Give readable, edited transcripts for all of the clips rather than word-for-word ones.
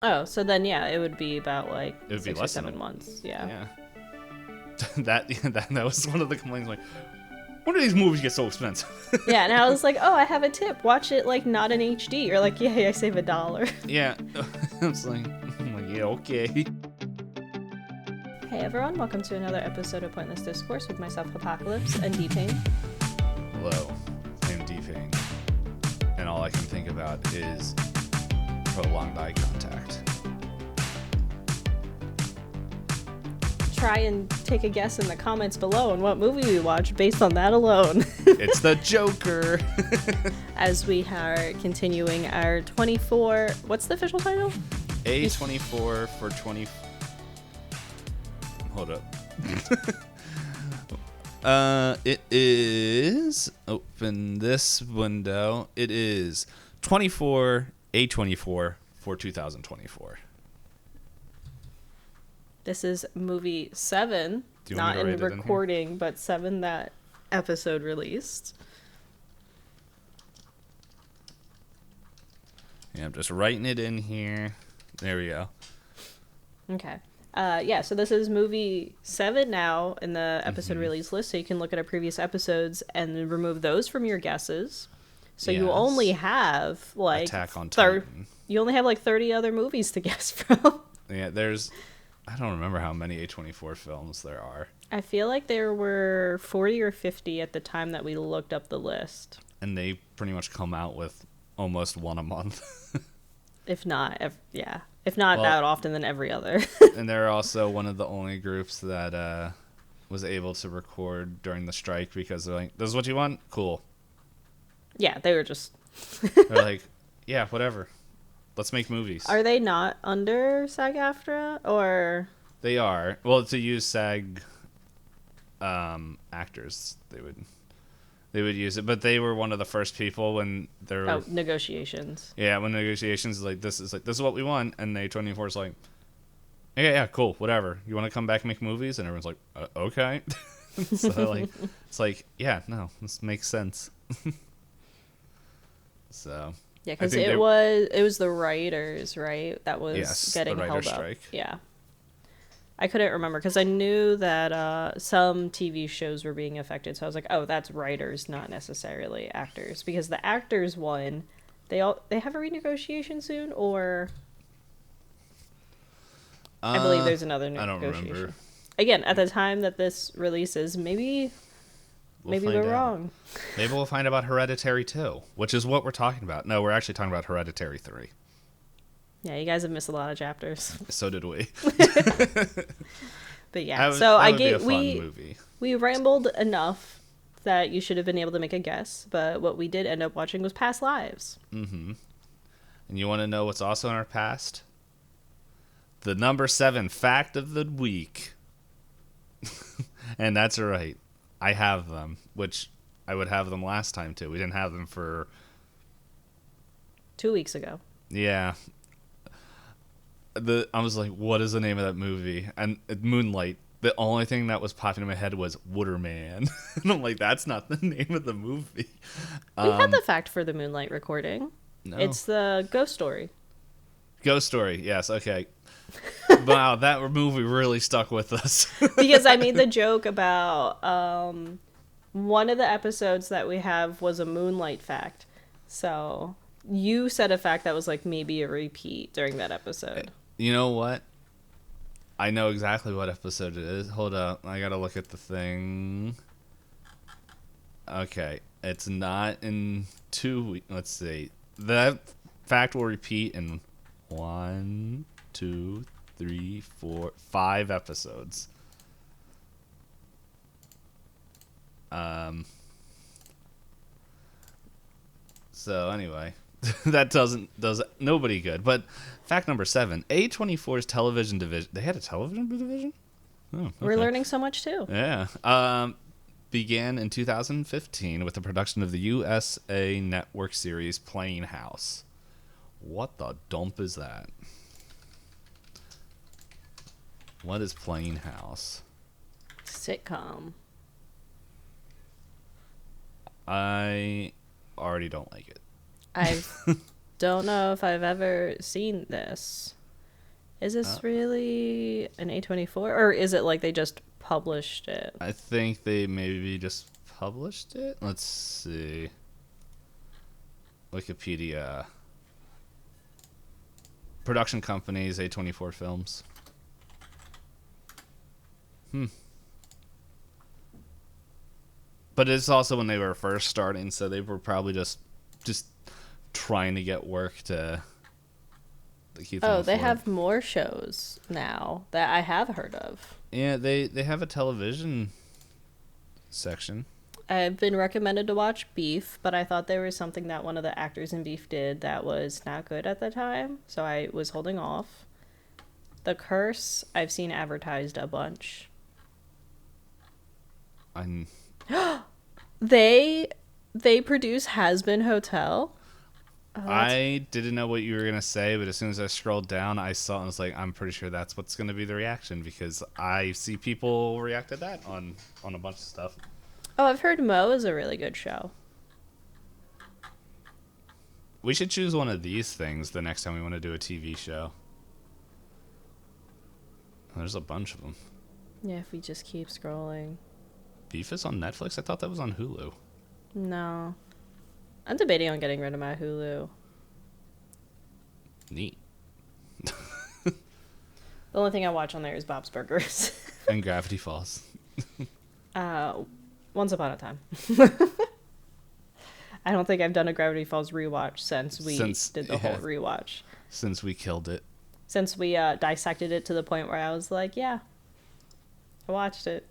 Oh, so then yeah, it would be about like It would be 6 or less than 7 months. Yeah. Yeah. that was one of the complaints. Like, when do these movies get so expensive? Yeah, and I was like, oh, I have a tip. Watch it like not in HD. You're like, yeah, I save $1. Yeah. It's like, I'm like, yeah, okay. Hey everyone, welcome to another episode of Pointless Discourse with myself, Hoppocalypse, and Itisdpayne. Hello, I'm Itisdpayne, and all I can think about is prolonged eye contact. Try and take a guess in the comments below on what movie we watched based on that alone. It's the Joker. As we are continuing our 24... What's the official title? A24 for 20... Hold up. It is... Open this window. It is A24 for 2024. This is movie 7, not in recording, but 7 that episode released. Yeah, I'm just writing it in here. There we go. Okay. Yeah, so this is movie 7 now in the episode release list, so you can look at our previous episodes and remove those from your guesses. So you only have like Attack on Titan. You only have like 30 other movies to guess from. Yeah, I don't remember how many A24 films there are. I feel like there were 40 or 50 at the time that we looked up the list. And they pretty much come out with almost one a month. If not, that often, then every other. And they're also one of the only groups that was able to record during the strike because they're like, this is what you want? Cool. Yeah, they were just... They're like, yeah, whatever. Let's make movies. Are they not under SAG-AFTRA, or...? They are. Well, to use SAG actors, they would use it. But they were one of the first people when there were... Oh, negotiations. Yeah, when negotiations this is what we want, and A24 is like, yeah, cool, whatever. You want to come back and make movies? And everyone's like, okay. So like, it's like, yeah, no, this makes sense. So yeah, because it was the writers, right? That was getting the held strike. up. Yeah, I couldn't remember because I knew that some TV shows were being affected. So I was like, oh, that's writers, not necessarily actors, because the actors one, they have a renegotiation soon, or I believe there's another negotiation. I don't remember. Again, at the time that this releases, maybe we're wrong. Maybe we'll find out Hereditary 2, which is what we're talking about. No, we're actually talking about Hereditary 3. Yeah, you guys have missed a lot of chapters. So did we. But yeah, we rambled enough that you should have been able to make a guess, but what we did end up watching was Past Lives. Mm-hmm. And you want to know what's also in our past? The number 7 fact of the week. And that's right. I have them, which I would have them last time too. We didn't have them for 2 weeks ago. Yeah. I was like, what is the name of that movie? And Moonlight. The only thing that was popping in my head was Waterman. And I'm like, that's not the name of the movie. We had the fact for the Moonlight recording. No. It's the Ghost Story. Ghost Story, yes, okay. Wow, that movie really stuck with us. Because I made the joke about one of the episodes that we have was a Moonlight fact. So you said a fact that was like maybe a repeat during that episode. You know what? I know exactly what episode it is. Hold up. I gotta look at the thing. Okay. It's not in 2 weeks. Let's see. That fact will repeat in 1, 2, 3, 4, 5 episodes. So anyway, that does nobody good. But fact number 7, A24's television division. They had a television division? Oh, okay. We're learning so much too. Yeah. Began in 2015 with the production of the USA Network series Playing House. What the dump is that? What is Playing House? Sitcom. I already don't like it. I don't know if I've ever seen this. Is Uh, this really an A24? Or is it like they just published it? I think they maybe just published it. Let's see. Wikipedia. Production companies, A24 Films. But it's also when they were first starting, so they were probably just trying to get work to keep them Oh, they afloat. have more shows now that I have heard of. Yeah, they have a television section. I've been recommended to watch Beef, but I thought there was something that one of the actors in Beef did that was not good at the time, so I was holding off. The Curse, I've seen advertised a bunch. I'm They produce Has Been Hotel. Oh, I didn't know what you were gonna say, but as soon as I scrolled down, I saw and was like, I'm pretty sure that's what's gonna be the reaction because I see people react to that on a bunch of stuff. oh, I've heard Mo is a really good show. We should choose one of these things the next time we want to do a TV show. There's a bunch of them. Yeah, if we just keep scrolling. Beef is on Netflix. I thought that was on Hulu. No. I'm debating on getting rid of my Hulu. Neat. The only thing I watch on there is Bob's Burgers. And Gravity Falls. Once upon a time. I don't think I've done a Gravity Falls rewatch since we did the whole rewatch. Since we killed it. Since we dissected it to the point where I was like, yeah, I watched it.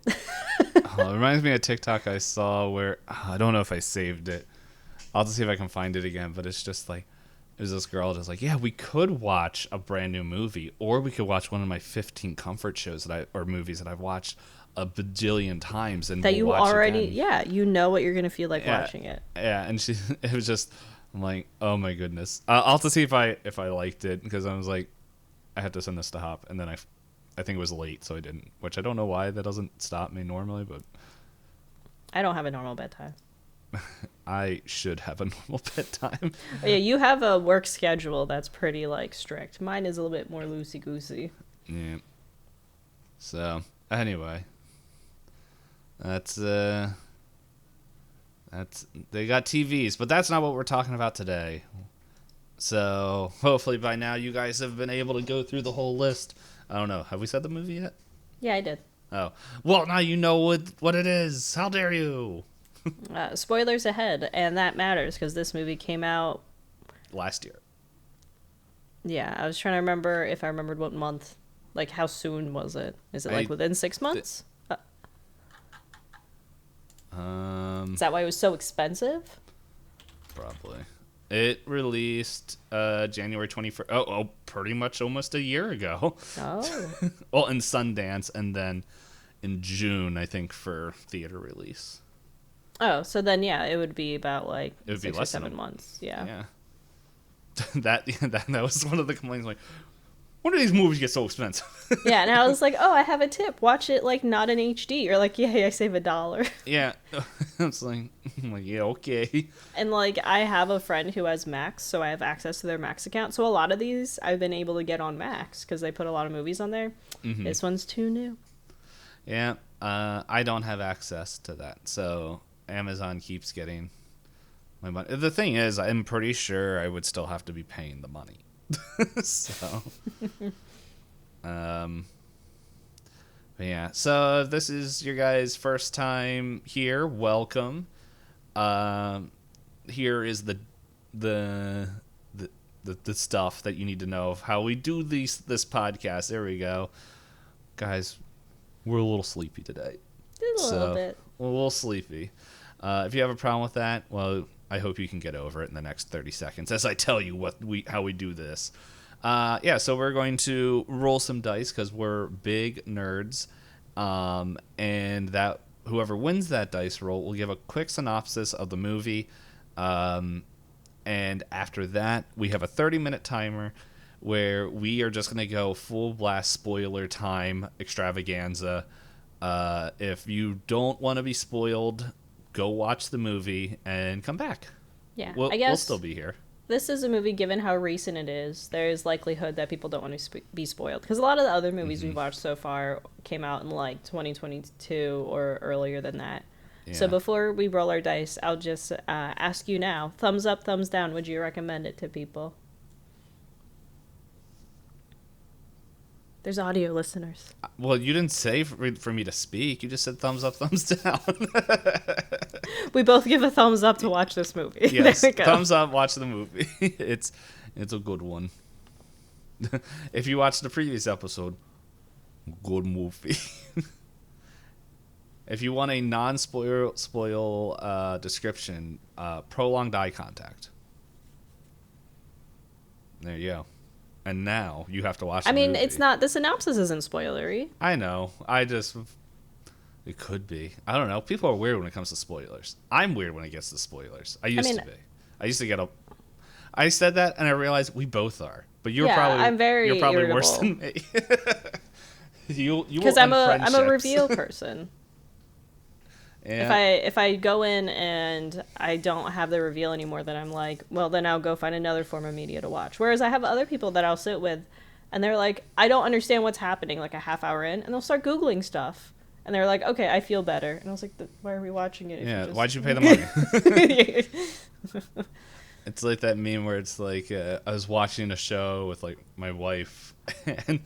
Oh, it reminds me of a TikTok I saw where I don't know if I saved it. I'll have to see if I can find it again, but it's just like it was this girl just like, yeah, we could watch a brand new movie, or we could watch one of my 15 comfort shows or movies that I've watched a bajillion times and That we'll you watch already, again. yeah, you know what you're gonna feel like Yeah, watching it. yeah, and she it was just I'm like, oh my goodness. I'll have to see if I liked it because I was like, I had to send this to Hop, and then I think it was late, so I didn't. Which I don't know why that doesn't stop me normally, but I don't have a normal bedtime. I should have a normal bedtime. But yeah, you have a work schedule that's pretty like strict. Mine is a little bit more loosey goosey. Yeah. So anyway, that's they got TVs, but that's not what we're talking about today. So hopefully by now you guys have been able to go through the whole list. I don't know. Have we said the movie yet? Yeah, I did. Oh, well, now you know what it is. How dare you? Spoilers ahead, and that matters because this movie came out. Last year. Yeah, I was trying to remember if I remembered what month. Like, how soon was it? Is it like within 6 months? Is that why it was so expensive? Probably. It released January 21st. Oh, pretty much almost a year ago. Oh. Well, in Sundance, and then in June, I think, for theater release. Oh, so then, yeah, it would be about like It would be 6 or less than 7 months. Yeah. Yeah. that was one of the complaints. Like, when do these movies get so expensive? Yeah, and I was like, oh, I have a tip. Watch it, like, not in HD. Or like, yeah, I save $1. Yeah. I'm like, yeah, okay. And, like, I have a friend who has Max, so I have access to their Max account. So a lot of these I've been able to get on Max because they put a lot of movies on there. Mm-hmm. This one's too new. Yeah. I don't have access to that, so Amazon keeps getting my money. The thing is, I'm pretty sure I would still have to be paying the money. So, but yeah. So if this is your guys' first time here, welcome. Here is the stuff that you need to know of how we do this podcast. There we go, guys. We're a little sleepy today. A little bit. We're a little sleepy. If you have a problem with that, well, I hope you can get over it in the next 30 seconds as I tell you how we do this. Yeah, so we're going to roll some dice because we're big nerds. And that whoever wins that dice roll will give a quick synopsis of the movie. And after that, we have a 30-minute timer where we are just going to go full blast spoiler time extravaganza. If you don't want to be spoiled, go watch the movie and come back. Yeah, We'll I guess still be here. this is a movie, given how recent it is, there is likelihood that people don't want to be spoiled. Because a lot of the other movies we've watched so far came out in like 2022 or earlier than that. Yeah. So before we roll our dice, I'll just ask you now, thumbs up, thumbs down, would you recommend it to people? There's audio listeners. Well, you didn't say for me to speak. You just said thumbs up, thumbs down. We both give a thumbs up to watch this movie. Yes, There we go. thumbs up, watch the movie. It's a good one. If you watched the previous episode, good movie. If you want a non-spoil description, prolonged eye contact. There you go. And now you have to watch the movie. It's not, the synopsis isn't spoilery. I know. It could be. I don't know. People are weird when it comes to spoilers. I'm weird when it gets to spoilers. I used to be. I used to get a... I said that and I realized we both are. But you're probably irritable. Worse than me. you Because I'm a reveal person. Yeah. If I go in and I don't have the reveal anymore, then I'm like, well, then I'll go find another form of media to watch. Whereas I have other people that I'll sit with, and they're like, I don't understand what's happening, like a half hour in, and they'll start Googling stuff. And they're like, okay, I feel better. And I was like, why are we watching it? Yeah, why'd you pay the money? It's like that meme where it's like, I was watching a show with like my wife, and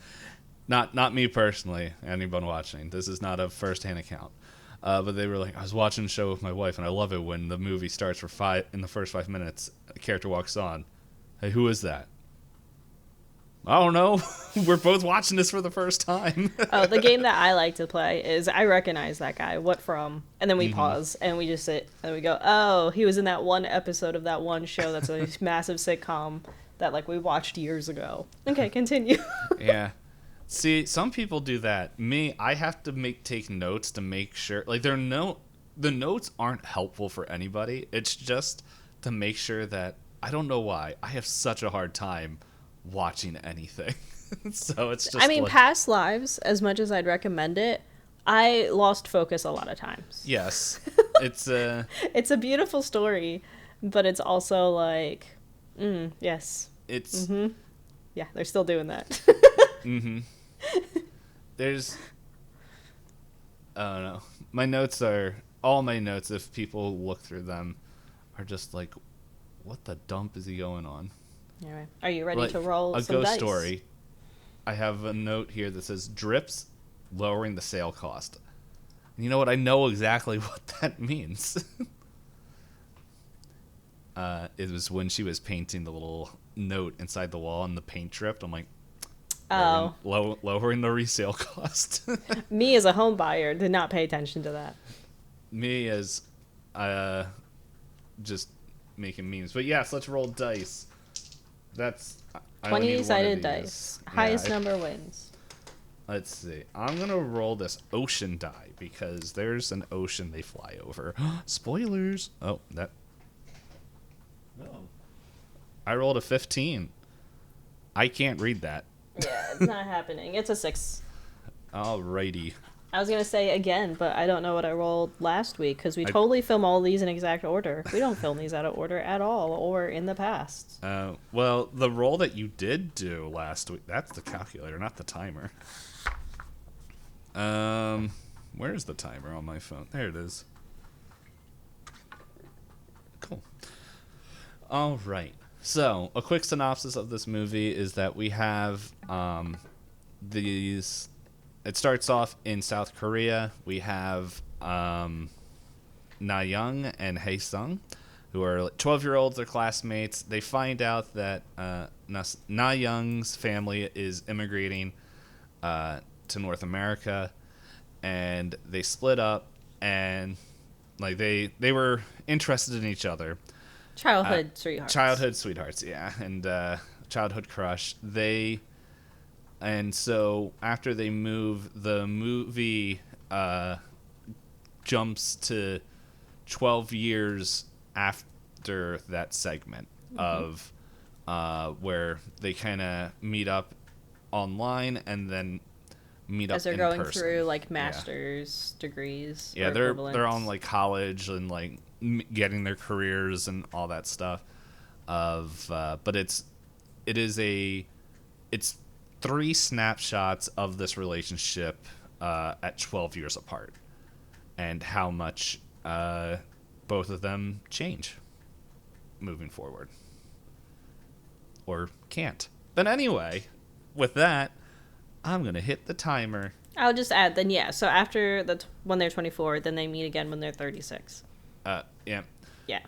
not me personally, anyone watching. This is not a first-hand account. But they were like, I was watching a show with my wife, and I love it when the movie starts in the first 5 minutes, a character walks on. Hey, who is that? I don't know. We're both watching this for the first time. Oh, the game that I like to play is I recognize that guy. What from? And then we pause, and we just sit, and we go, oh, he was in that one episode of that one show that's a massive sitcom that, like, we watched years ago. Okay, continue. Yeah. See, some people do that. Me, I have to take notes to make sure. Like, the notes aren't helpful for anybody. It's just to make sure that, I don't know why, I have such a hard time watching anything. So it's just Past lives, as much as I'd recommend it, I lost focus a lot of times. Yes. It's a beautiful story, but it's also like, yes. It's... Yeah, they're still doing that. There's... I don't know. All my notes, if people look through them, are just like, what the dump is he going on? Anyway, are you ready to roll some ghost dice? story. I have a note here that says drips lowering the sale cost. And you know what? I know exactly what that means. It was when she was painting the little note inside the wall and the paint dripped. I'm like, lowering the resale cost. Me as a home buyer did not pay attention to that. Me as just making memes. But yes, let's roll dice. That's 20-sided dice. Highest number wins. Let's see. I'm going to roll this ocean die because there's an ocean they fly over. Spoilers. Oh, that. Oh. I rolled a 15. I can't read that. Yeah, it's not happening. It's a 6. Alrighty. I was going to say again, but I don't know what I rolled last week because we totally film all these in exact order. We don't film these out of order at all or in the past. Well, the roll that you did do last week, that's the calculator, not the timer. Where's the timer on my phone? There it is. Cool. All right. So, a quick synopsis of this movie is that we have these... It starts off in South Korea. We have Na Young and Hae Sung, who are 12-year-olds. They're classmates. They find out that Na Young's family is immigrating to North America, and they split up. And like they were interested in each other. Childhood sweethearts, yeah, and childhood crush. And so after they move, the movie jumps to 12 years after that segment of where they kind of meet up online and then meet up in person. As they're going through like master's degrees. Yeah, they're on like college and like getting their careers and all that stuff. of, but it's 3 snapshots of this relationship at 12 years apart, and how much both of them change moving forward, or can't. But anyway, with that, I'm gonna hit the timer. I'll just add then, yeah. So after when they're 24, then they meet again when they're 36. Yeah. Yeah.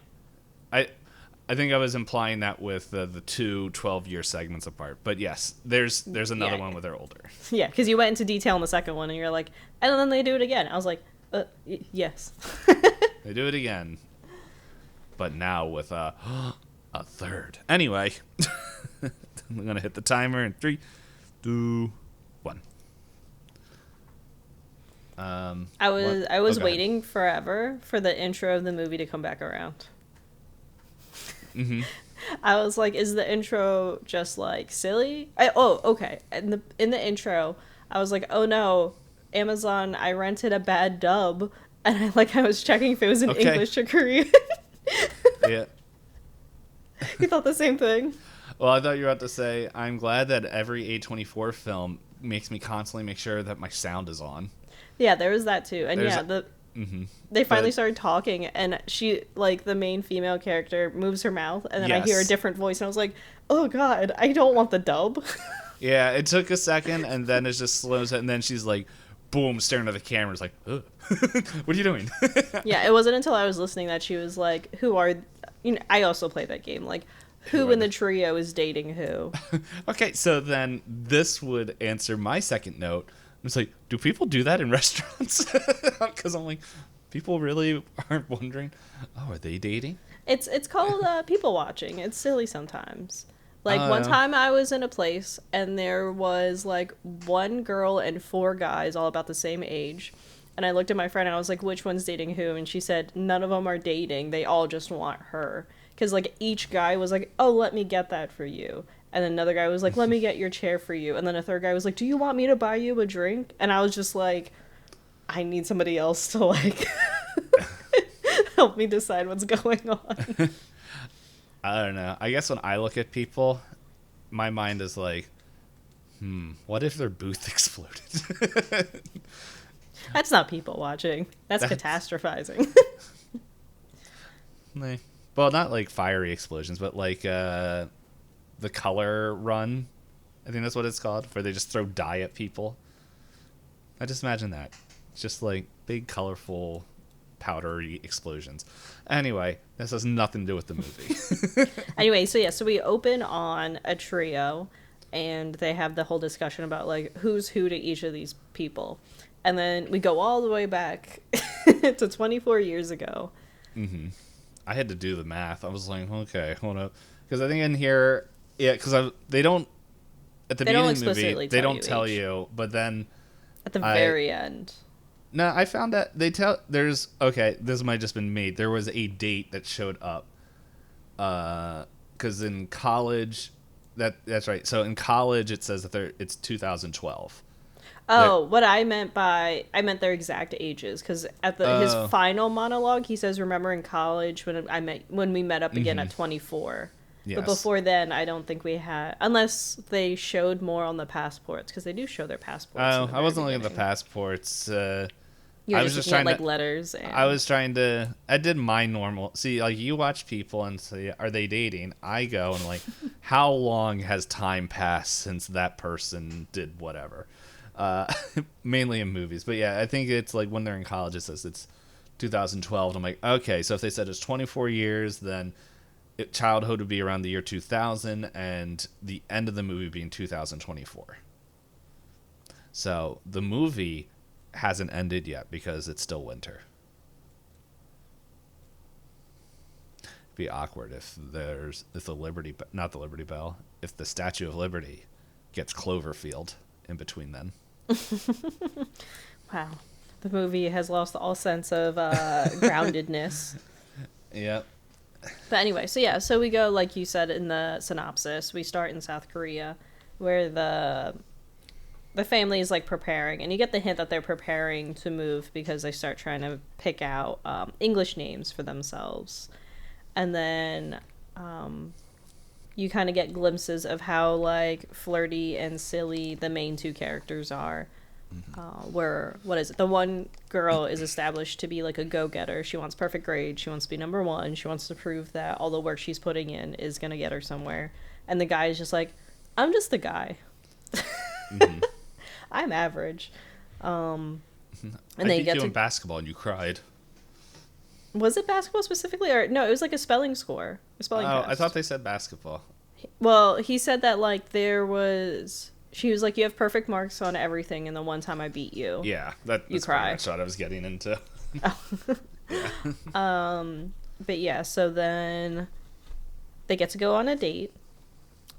I think I was implying that with the 2 12-year segments apart. But yes, there's another one where they're older. Yeah, because you went into detail in the second one, and you're like, and then they do it again. I was like, yes. They do it again. But now with a third. Anyway, I'm going to hit the timer in 3, 2, 1. I was waiting forever for the intro of the movie to come back around. Mm-hmm. I was like, is the intro just like silly? Okay. In the intro, I was like, oh no, Amazon, I rented a bad dub, and I was checking if it was in English or Korean. Yeah. You thought the same thing? Well, I thought you were about to say, I'm glad that every A24 film makes me constantly make sure that my sound is on. Yeah, there was that too. And they finally started talking, and she, like, the main female character moves her mouth, and then I hear a different voice, and I was like, oh god, I don't want the dub. Yeah, it took a second, and then it just slows, and then she's like, boom, staring at the camera. It's like, ugh. What are you doing? Yeah, it wasn't until I was listening that she was like, I also play that game, like, who in the trio is dating who? Okay, so then this would answer my second note. It's like, do people do that in restaurants? Because I'm like, people really aren't wondering, oh, are they dating? It's called people watching. It's silly sometimes. Like, one time I was in a place, and there was, like, 1 girl and 4 guys all about the same age. And I looked at my friend, and I was like, which one's dating who? And she said, none of them are dating. They all just want her. Because, like, each guy was like, oh, let me get that for you. And then another guy was like, let me get your chair for you. And then a third guy was like, do you want me to buy you a drink? And I was just like, I need somebody else to, like, help me decide what's going on. I don't know. I guess when I look at people, my mind is like, what if their booth exploded? That's not people watching. That's catastrophizing. Well, not like fiery explosions, but like the color run. I think that's what it's called, where they just throw dye at people. I just imagine that. It's just like big, colorful, powdery explosions. Anyway, this has nothing to do with the movie. Anyway, so we open on a trio, and they have the whole discussion about, like, who's who to each of these people. And then we go all the way back to 24 years ago. Mm-hmm. I had to do the math. I was like, okay, hold up. Because I think in here, yeah, because they don't, at the beginning of the movie, they don't tell you, but then at the very end. No, I found that this might have just been made. There was a date that showed up. Because in college, that's right. So in college, it says that it's 2012. Oh, what I meant their exact ages, because at his final monologue, he says, "Remember in college when we met up again at 24." Yes. But before then, I don't think we had, unless they showed more on the passports, because they do show their passports. Oh, I wasn't looking at the passports. I was just trying to, like, letters. And... I did my normal. See, like, you watch people and say, are they dating? I go and, like, how long has time passed since that person did whatever? Mainly in movies. But yeah, I think it's like when they're in college, it says it's 2012. And I'm like, okay, so if they said it's 24 years, then childhood would be around the year 2000, and the end of the movie being 2024. So the movie hasn't ended yet because it's still winter. It'd be awkward if the if the Statue of Liberty gets Cloverfield in between then. Wow. The movie has lost all sense of groundedness. Yep. But anyway, so we go, like you said in the synopsis, we start in South Korea, where the family is, like, preparing, and you get the hint that they're preparing to move because they start trying to pick out English names for themselves. And then you kind of get glimpses of how like flirty and silly the main two characters are. Where, what is it? The one girl is established to be like a go-getter. She wants perfect grades. She wants to be number one. She wants to prove that all the work she's putting in is going to get her somewhere. And the guy is just like, I'm just the guy. Mm-hmm. I'm average. And I then you beat get you to... in basketball and you cried. Was it basketball specifically? Or no, it was like a spelling score. A spelling test. I thought they said basketball. Well, he said that like there was... She was like, you have perfect marks on everything, and the one time I beat you. Yeah, that's you pretty cry. much what I was getting into. Yeah. But yeah, so then they get to go on a date,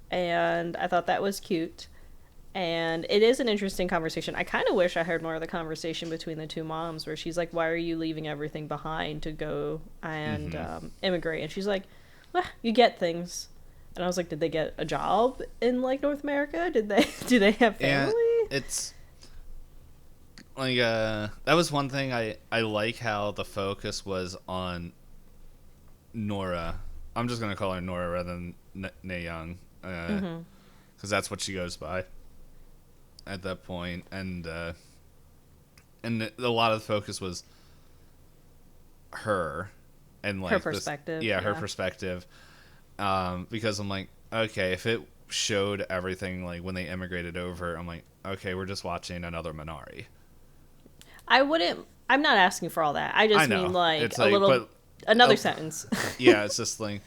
and I thought that was cute. And it is an interesting conversation. I kind of wish I heard more of the conversation between the two moms, where she's like, why are you leaving everything behind to go and immigrate? And she's like, well, you get things. And I was like, did they get a job in like North America? Do they have family? Yeah, it's like that was one thing I like how the focus was on Nora. I'm just gonna call her Nora rather than Na Young, because that's what she goes by at that point. And a lot of the focus was her and like her perspective. Her perspective. Because I'm like, okay, if it showed everything like when they immigrated over, I'm like, okay, we're just watching another Minari. I'm not asking for all that. I just mean like it's a little, another sentence. Yeah, it's just like,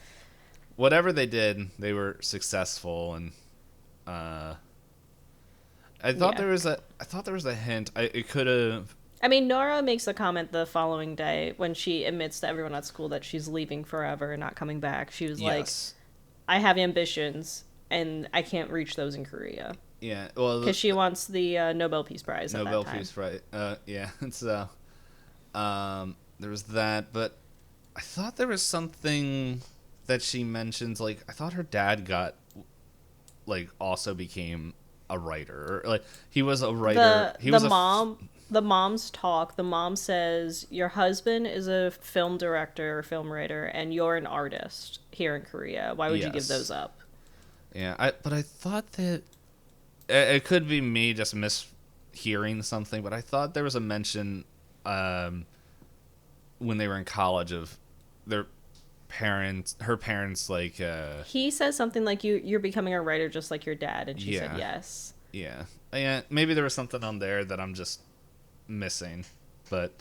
whatever they did, they were successful, and I thought there was a hint. It could have. I mean, Nora makes a comment the following day when she admits to everyone at school that she's leaving forever and not coming back. She was like, I have ambitions, and I can't reach those in Korea. Yeah, well... Because she wants the Nobel Peace Prize at that time. Nobel Peace Prize, yeah. So, there was that, but I thought there was something that she mentions, like, I thought her dad like, also became a writer. Or, like, he was a writer. The moms talk. The mom says, your husband is a film director or film writer, and you're an artist here in Korea. Why would you give those up? Yeah, but I thought that... It could be me just mishearing something, but I thought there was a mention when they were in college of her parents, like... He says something like, you're becoming a writer just like your dad, and she said yes. Yeah. Yeah, maybe there was something on there that I'm just missing, but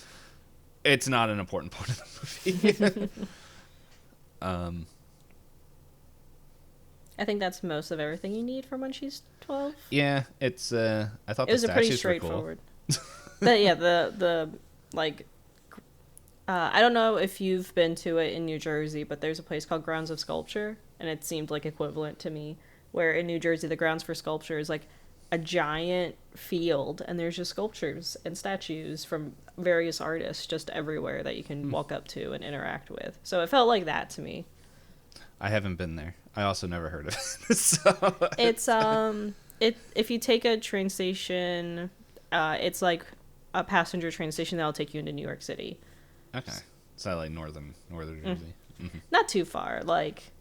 it's not an important part of the movie. I think that's most of everything you need from when she's 12. Yeah, it's I thought it was a pretty straightforward. But yeah, the like I don't know if you've been to it in New Jersey, but there's a place called Grounds of Sculpture, and it seemed like equivalent to me, where in New Jersey the grounds for sculpture is like a giant field, and there's just sculptures and statues from various artists just everywhere that you can walk up to and interact with. So it felt like that to me. I haven't been there. I also never heard of it. So. It's if you take a train station, it's like a passenger train station that'll take you into New York City. Okay. So like northern Jersey. Mm-hmm. Not too far. Like,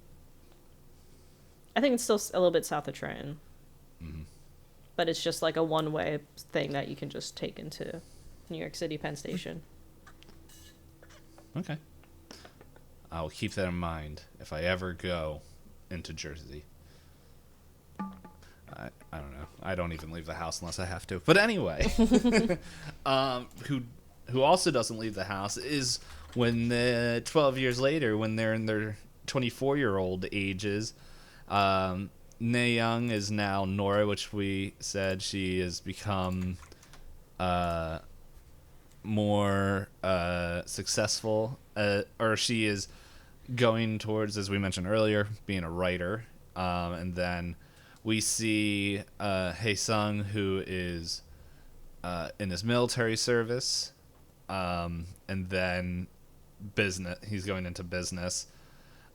I think it's still a little bit south of Trenton. Mm-hmm. But it's just like a one-way thing that you can just take into New York City Penn Station. Okay. I'll keep that in mind if I ever go into Jersey. I don't know. I don't even leave the house unless I have to. But anyway, who also doesn't leave the house is when 12 years later, when they're in their 24-year-old ages, Na Young is now Nora, which we said she has become more successful, or she is going towards, as we mentioned earlier, being a writer. And then we see Hae-sung, who is in his military service, and then business. He's going into business.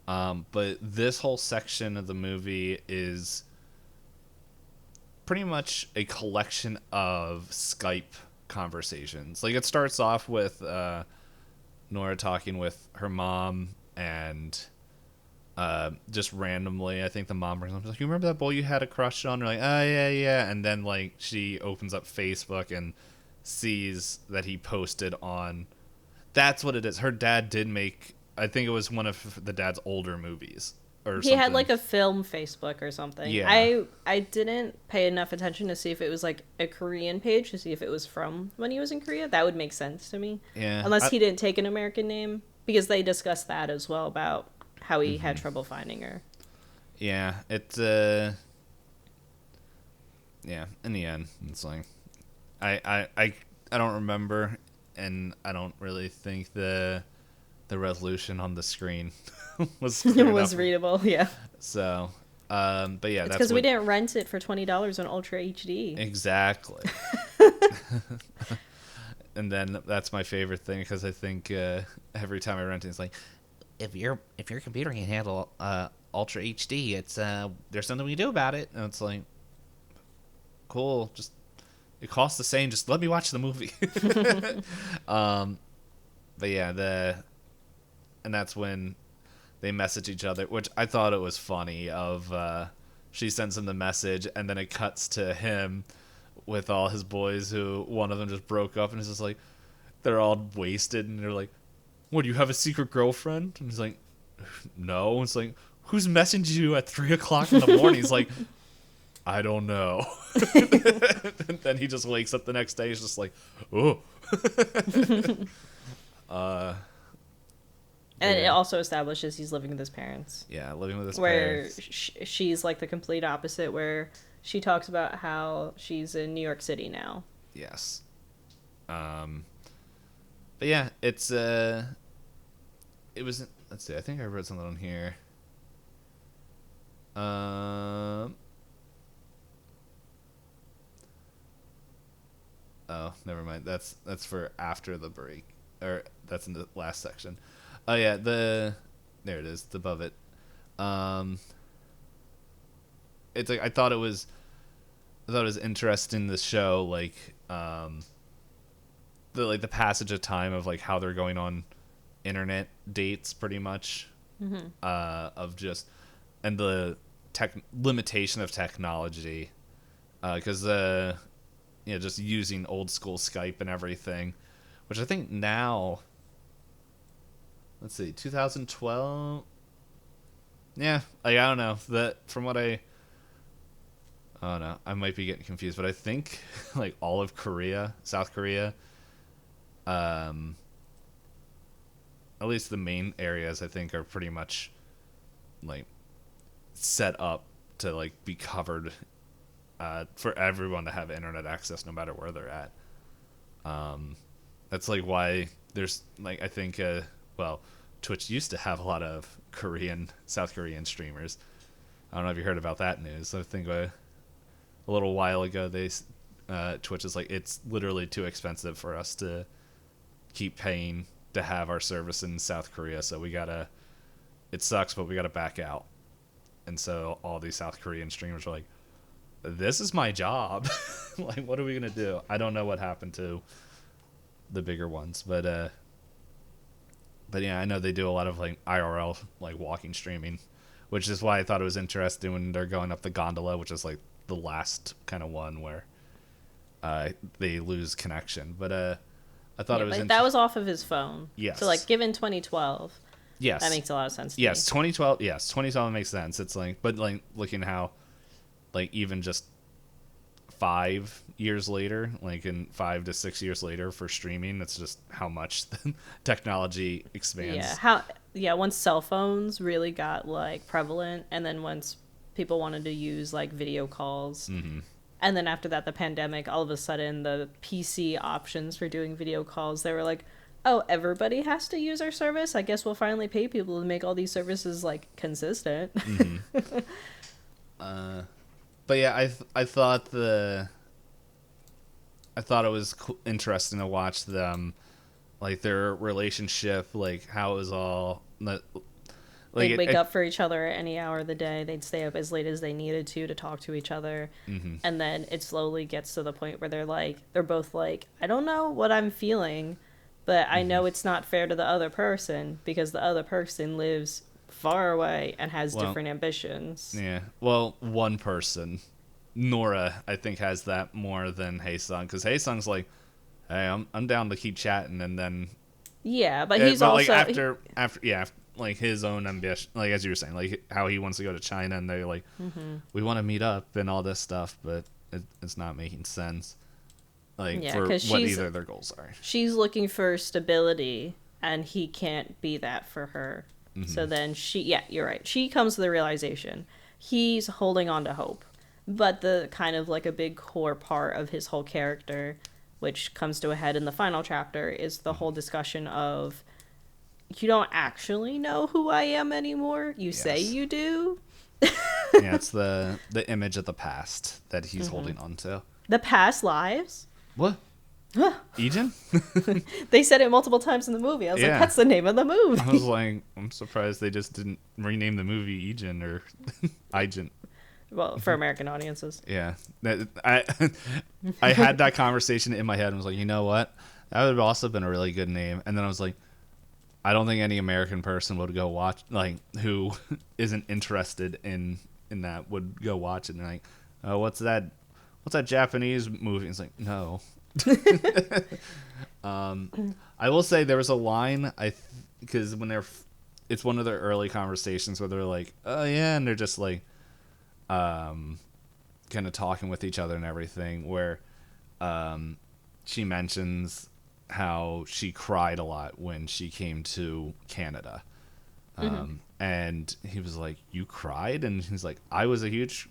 But this whole section of the movie is pretty much a collection of Skype conversations. Like, it starts off with Nora talking with her mom and just randomly, I think the mom brings up, like, you remember that boy you had a crush on? They're like, oh, yeah, yeah. And then, like, she opens up Facebook and sees that he posted on... That's what it is. Her dad did make... I think it was one of the dad's older movies or He had something. like a film Facebook or something. Yeah. I didn't pay enough attention to see if it was like a Korean page to see if it was from when he was in Korea. That would make sense to me. Yeah. Unless he didn't take an American name, because they discussed that as well about how he had trouble finding her. Yeah. Yeah, in the end, it's like... I don't remember, and I don't really think the resolution on the screen was It clear was enough. readable, yeah. So, but yeah, It's that's because we what... didn't rent it for $20 on Ultra HD. Exactly. And then that's my favorite thing, because I think every time I rent it, it's like, if your computer can handle Ultra HD, it's there's something we can do about it. And it's like, cool, just it costs the same. Just let me watch the movie. But yeah, and that's when they message each other, which I thought it was funny. She sends him the message, and then it cuts to him with all his boys, who one of them just broke up, and it's just like, they're all wasted, and they're like, what, do you have a secret girlfriend? And he's like, no. It's like, who's messaging you at 3:00 in the morning? He's like, I don't know. And then he just wakes up the next day. He's just like, oh. And it Yeah. also establishes he's living with his parents. Yeah, living with his Where parents. she's like the complete opposite, where she talks about how she's in New York City now. Yes. But yeah, it was, let's see, I think I wrote something on here. Oh, never mind. That's for after the break, or that's in the last section. Oh yeah, there it is, above it. It's like, I thought it was interesting, this show, like the passage of time of like how they're going on internet dates, pretty much. Of just, and the limitation of technology, because just using old school Skype and everything, which I think now, let's see, 2012. Yeah, like, I don't know, that from what I don't know, I might be getting confused, but I think like all of Korea, South Korea, at least the main areas, I think, are pretty much like set up to like be covered, for everyone to have internet access no matter where they're at. That's like why there's like, I think Twitch used to have a lot of South Korean streamers. I don't know if you heard about that news. I think a little while ago Twitch is like, it's literally too expensive for us to keep paying to have our service in South Korea, so it sucks, but we gotta back out. And so all these South Korean streamers are like, this is my job. Like, what are we gonna do? I don't know what happened to the bigger ones, but yeah, I know they do a lot of like IRL, like walking streaming, which is why I thought it was interesting when they're going up the gondola, which is like the last kind of one where they lose connection. But I thought it was that was off of his phone. Yes. So like, given 2012, yes, that makes a lot of sense to yes, me. 2012. Yes, 2012 makes sense. It's like, but like looking how, like, even just 5 years later, like in 5 to 6 years later for streaming, that's just how much the technology expands. Once cell phones really got like prevalent, and then once people wanted to use like video calls, and then after that, the pandemic, all of a sudden the PC options for doing video calls, they were like, oh, everybody has to use our service? I guess we'll finally pay people to make all these services like consistent. But yeah, I thought it was interesting to watch them, like their relationship, like how it was all like, They'd wake up for each other at any hour of the day. They'd stay up as late as they needed to talk to each other. And then it slowly gets to the point where they're both like, I don't know what I'm feeling, but I know it's not fair to the other person because the other person lives far away and has Well, different ambitions. yeah. Well, one person, Nora, I think has that more than Haesung, because Haesung's like, hey, I'm down to keep chatting, and then Yeah, but he's but like also like his own ambition, like as you were saying, like how he wants to go to China, and they're like, we want to meet up and all this stuff, but it's not making sense, like yeah, for because what either their goals are. she's looking for stability, and he can't be that for her. So then you're right. She comes to the realization he's holding on to hope, but the kind of like a big core part of his whole character, which comes to a head in the final chapter, is the whole discussion of you don't actually know who I am anymore. You say Yes. you do. Yeah, it's the image of the past that he's holding on to. The past lives. What? Ejin? They said it multiple times in the movie. I was like, Yeah. that's the name of the movie. I was like, I'm surprised they just didn't rename the movie Ejin or Ijin. Well, for American audiences. Yeah, I had that conversation in my head and was like, you know what, that would have also been a really good name. And then I was like, I don't think any American person would go watch, like, who isn't interested in that would go watch it and like, oh, what's that Japanese movie? It's like, no. I will say there was a line because when it's one of their early conversations where they're like, oh yeah, and they're just like kind of talking with each other and everything, where she mentions how she cried a lot when she came to Canada. And he was like, you cried? And he's like, I was a huge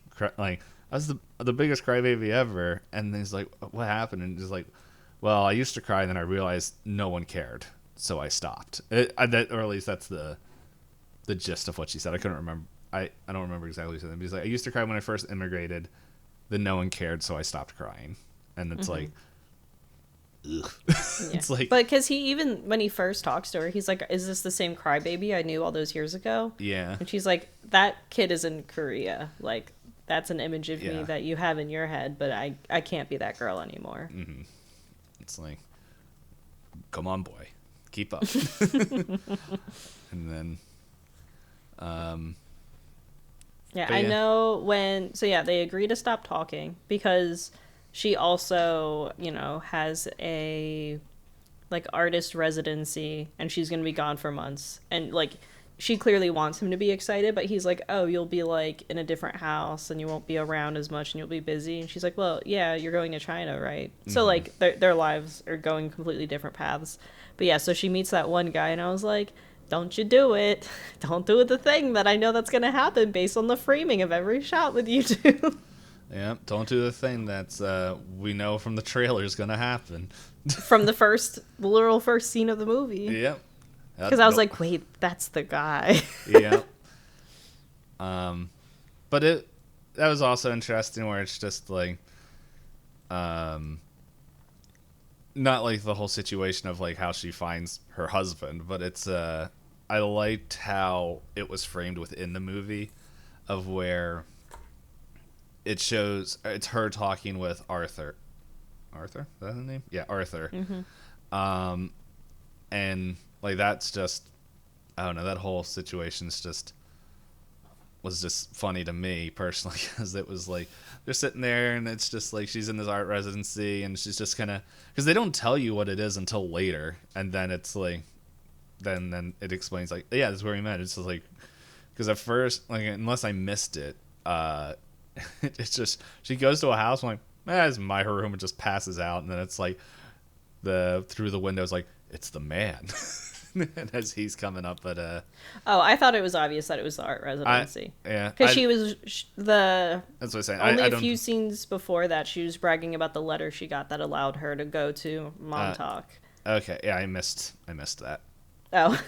I was the biggest crybaby ever. And he's like, what happened? And he's like, well, I used to cry, and then I realized no one cared, so I stopped. Or at least that's the gist of what she said. I couldn't remember. I don't remember exactly what she said. But he's like, I used to cry when I first immigrated, then no one cared, so I stopped crying. And it's like, ugh. Yeah. It's like, but because he, even when he first talks to her, he's like, is this the same crybaby I knew all those years ago? yeah. And she's like, that kid is in Korea. Like, that's an image of me Yeah. that you have in your head, but I can't be that girl anymore. It's like, come on, boy, keep up. And then, Yeah, But I yeah. know when. So yeah, they agree to stop talking because she also, has a like artist residency, and she's gonna be gone for months. And like, she clearly wants him to be excited, but he's like, "Oh, you'll be like in a different house, and you won't be around as much, and you'll be busy." And she's like, "Well, yeah, you're going to China, right?" So like, their lives are going completely different paths. But yeah, so she meets that one guy, and I was like, don't you do it. Don't do the thing that I know that's going to happen based on the framing of every shot with you two. yeah, don't do the thing that's we know from the trailer is gonna happen. From the literal first scene of the movie. Yep. Because I was like, wait, that's the guy. Yeah. But that was also interesting where it's just like, not like the whole situation of like how she finds her husband, but it's I liked how it was framed within the movie, of where it shows it's her talking with Arthur. Arthur? Is that his name? Yeah, Arthur. And like that's just, I don't know, that whole situation's just was just funny to me personally, because it was like they're sitting there and it's just like she's in this art residency and she's just kind of, because they don't tell you what it is until later, and then it's like then it explains like, yeah, this is where we met. It's just like, because at first, like, unless I missed it, it's just she goes to a house, I'm like, it's my room, and just passes out, and then it's like through the windows, like, it's the man. And as he's coming up, but Oh, I thought it was obvious that it was the art residency. yeah, Because she was that's what I'm saying. only I a don't, few scenes before that, she was bragging about the letter she got that allowed her to go to Montauk. okay, yeah, I missed that. Oh.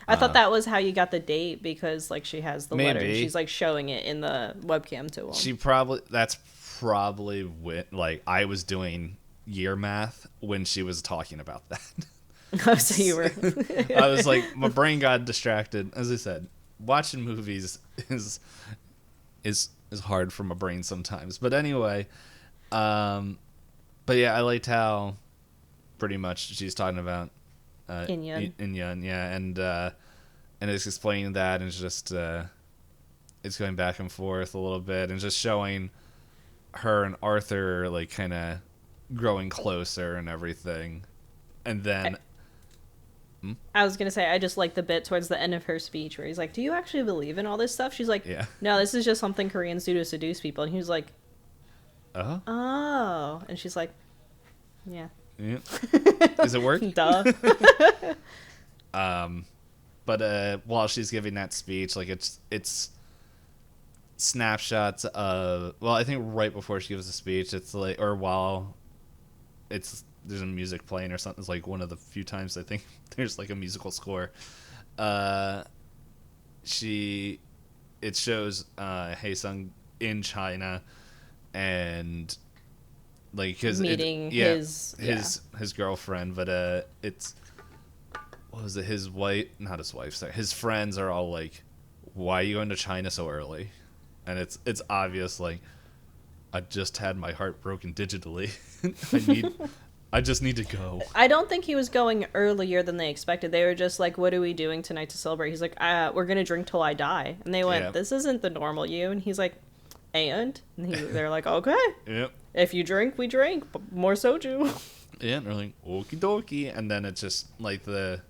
I thought that was how you got the date, because like she has the letter and Maybe. she's like showing it in the webcam to him. That's probably when, like, I was doing year math when she was talking about that. Oh, so you were. I was like, my brain got distracted. As I said, watching movies is hard for my brain sometimes. But anyway, but yeah, I liked how pretty much she's talking about Inyan. Inyan, yeah, and and it's explaining that, and it's just it's going back and forth a little bit, and just showing her and Arthur like kind of growing closer and everything, and then. I was gonna say, I just like the bit towards the end of her speech where he's like, "Do you actually believe in all this stuff?" She's like, Yeah. "No, this is just something Koreans do to seduce people." And he was like, Oh. "Oh," and she's like, "Yeah." Yeah. Does it work? Duh. But while she's giving that speech, like it's snapshots of, well, I think right before she gives the speech, it's like, or while there's a music playing or something. It's like one of the few times I think there's like a musical score. It shows Haesung in China, and like because Meeting his girlfriend, but it's, what was it, his wife, not his wife, sorry, his friends are all like, why are you going to China so early? And it's obvious, like, I just had my heart broken digitally. I just need to go. I don't think he was going earlier than they expected. They were just like, "What are we doing tonight to celebrate?" He's like, "We're gonna drink till I die." And they went, Yeah. "This isn't the normal you." And he's like, "And?" They're like, "Okay, Yep. if you drink, we drink, but more soju." Yeah, and they're like, okie dokie. And then it's just like the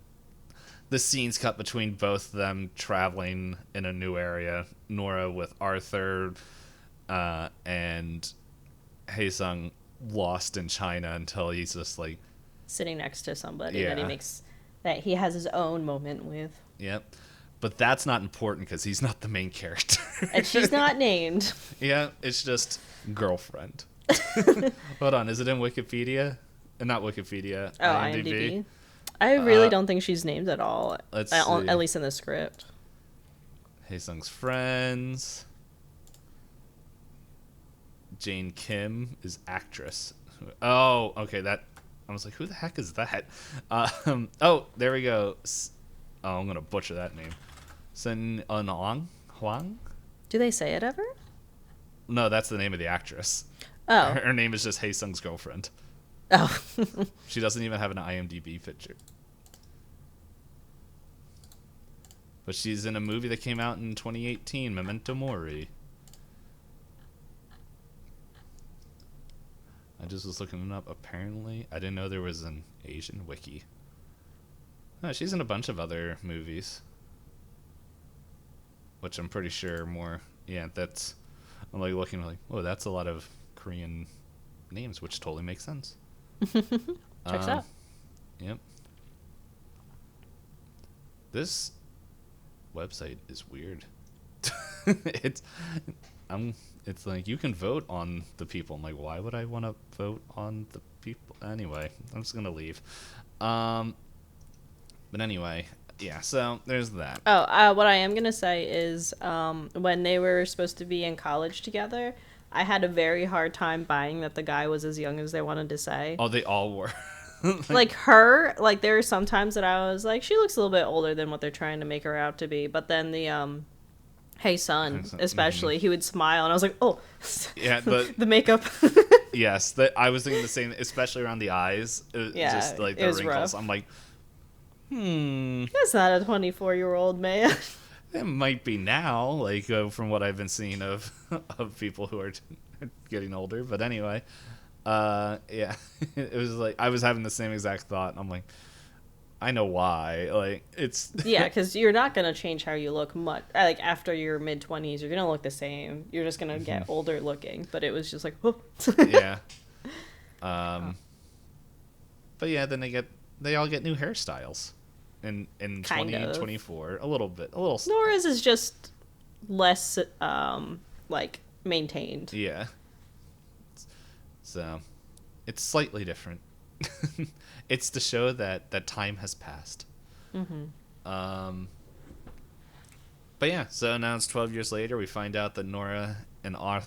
scenes cut between both of them traveling in a new area. Nora with Arthur, and Haesung lost in China until he's just like, Sitting next to somebody Yeah. that he has his own moment with. yep. But that's not important because he's not the main character. And she's not named. Yeah, it's just girlfriend. Hold on, is it in Wikipedia? Not Wikipedia. Oh, IMDb. I really don't think she's named at all. Let's at, see. at least in the script. Haesung's friends. Jane Kim is actress. Oh, okay. That, I was like, who the heck is that? Oh, there we go. Oh, I'm gonna butcher that name. Sun Eun Hwang. Do they say it ever? No, that's the name of the actress. Oh. Her name is just Haesung's girlfriend. Oh. She doesn't even have an IMDb picture. But she's in a movie that came out in 2018, Memento Mori. I just was looking it up. Apparently, I didn't know there was an Asian wiki. Oh, she's in a bunch of other movies. Which I'm pretty sure more... Yeah, that's... I'm like looking like, oh, that's a lot of Korean names, which totally makes sense. Checks out. Yep. This website is weird. It's like you can vote on the people. I'm like, why would I want to vote on the people? Anyway, I'm just gonna leave. But anyway, yeah. So there's that. Oh, what I am gonna say is, when they were supposed to be in college together, I had a very hard time buying that the guy was as young as they wanted to say. Oh, they all were. Like her, like there were some times that I was like, she looks a little bit older than what they're trying to make her out to be. But then the Hey Son, especially, he would smile, and I was like, oh, Yeah, but the makeup. yes, I was thinking the same, especially around the eyes. Yeah, Just like it the was wrinkles. rough. I'm like, That's not a 24-year-old man. it might be now, like from what I've been seeing of people who are getting older. But anyway, yeah, it was like I was having the same exact thought. I'm like, I know why. Like it's Yeah, because you're not gonna change how you look much. Like after your mid-20s, you're gonna look the same. You're just gonna get older looking. But it was just like, whoop. yeah. But yeah, then they all get new hairstyles in Kind of. 2024. A little. Nora's is just less like maintained. Yeah. So, it's slightly different. It's to show that time has passed. But yeah, so now it's 12 years later. We find out that Nora and wow,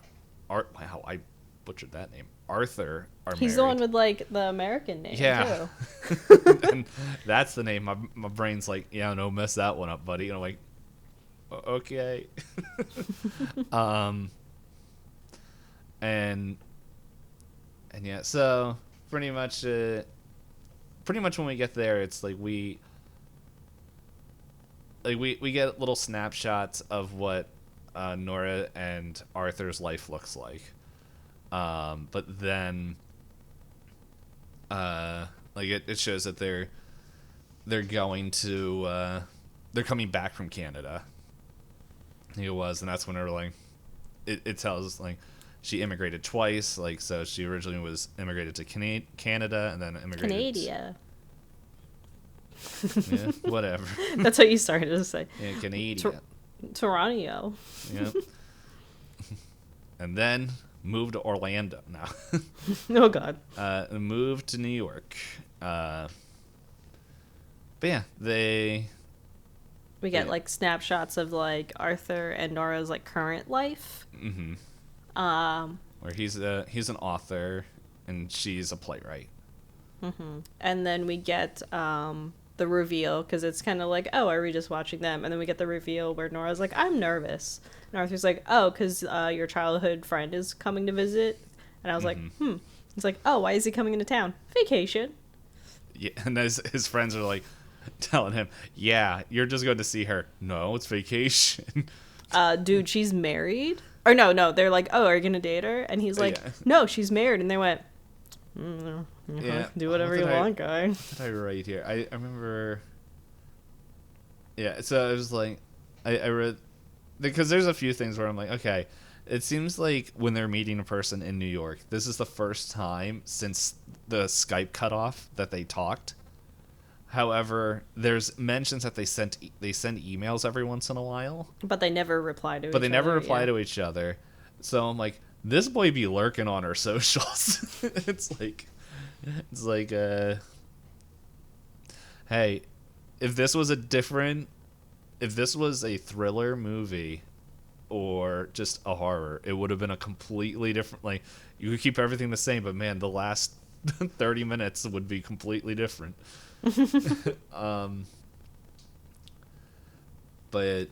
I butchered that name. Arthur are He's married. the one with like the American name Yeah. too. And that's the name. My brain's like, yeah, no, mess that one up, buddy. And I'm like, okay. And yeah, so pretty much when we get there, it's like like we get little snapshots of what Nora and Arthur's life looks like. But then like it shows that they're going to they're coming back from Canada. I think it was, and that's when they're like it tells like she immigrated twice, like so she originally was immigrated to Canada and then immigrated Canada. Yeah, whatever. That's what you started to say. Yeah, Canada. Toronto. Yep. And then moved to Orlando now. Oh God. Moved to New York. But yeah, we get like snapshots of like Arthur and Nora's like current life. Mm-hmm. Where he's an author and she's a playwright. Mm-hmm. And then we get the reveal, because it's kind of like, oh, are we just watching them? And then we get the reveal where Nora's like, I'm nervous. And Arthur's like, oh, because your childhood friend is coming to visit. And I was like, It's like, oh, why is he coming into town? Vacation. Yeah, and his friends are like telling him, yeah, you're just going to see her. No, it's vacation. Dude, she's married. Or no, they're like, oh, are you going to date her? And he's like, no, she's married. And they went, yeah, do whatever you want, guy. What did I write here? I remember. Yeah, so it was like, I read, because there's a few things where I'm like, okay, it seems like when they're meeting a person in New York, this is the first time since the Skype cutoff that they talked. However, there's mentions that they send emails every once in a while, but they never reply to. To each other. So I'm like, this boy be lurking on her socials. It's like, hey, if this was a thriller movie or just a horror, it would have been a completely different, like, you could keep everything the same, but man, the last 30 minutes would be completely different. But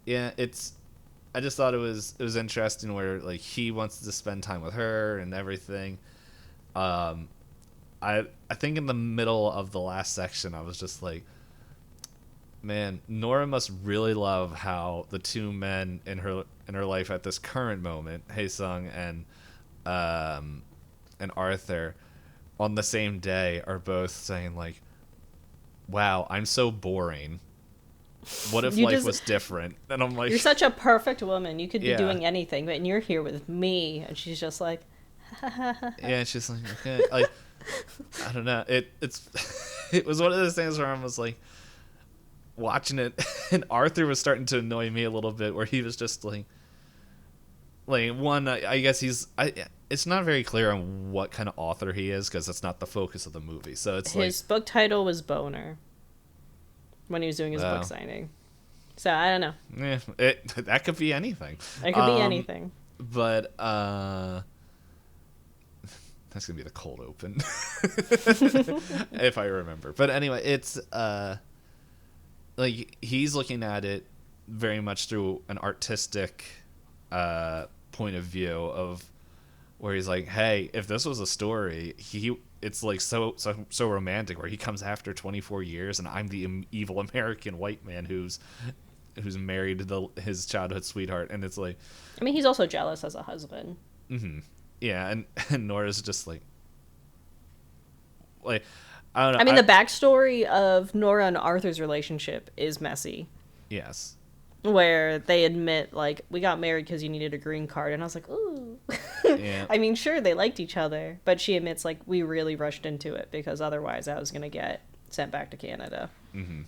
yeah, I just thought it was interesting where like he wants to spend time with her and everything. I think in the middle of the last section I was just like, man, Nora must really love how the two men in her life at this current moment, Hae-sung and Arthur, on the same day are both saying like, wow, I'm so boring. What if life was different? And I'm like, you're such a perfect woman. You could be doing anything, but you're here with me. And she's just like, yeah, she's like, okay, like, I don't know. It was one of those things where I was like watching it, and Arthur was starting to annoy me a little bit, where he was just like one. I guess it's not very clear on what kind of author he is because that's not the focus of the movie. So it's his book title was Boner when he was doing his book signing. So I don't know. Yeah, that could be anything. It could be anything. But that's gonna be the cold open, if I remember. But anyway, it's like he's looking at it very much through an artistic point of view of where he's like, hey, if this was a story, it's like so romantic, where he comes after 24 years and I'm the evil American white man who's married to his childhood sweetheart, and it's like, I mean, he's also jealous as a husband. Mm-hmm. Yeah, and Nora's just like I don't know. I mean, the backstory of Nora and Arthur's relationship is messy. Yes. Where they admit, like, we got married because you needed a green card. And I was like, ooh. Yeah. I mean, sure, they liked each other. But she admits, like, we really rushed into it because otherwise I was going to get sent back to Canada. Mm-hmm.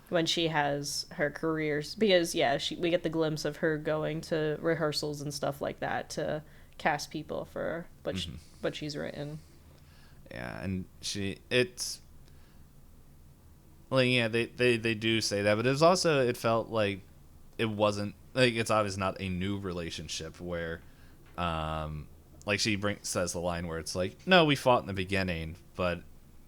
When she has her careers. Because, yeah, we get the glimpse of her going to rehearsals and stuff like that to cast people for what she's written. Yeah, and it's... Like, yeah, they do say that. But it felt like it wasn't, like, it's obviously not a new relationship where, like, she says the line where it's like, no, we fought in the beginning, but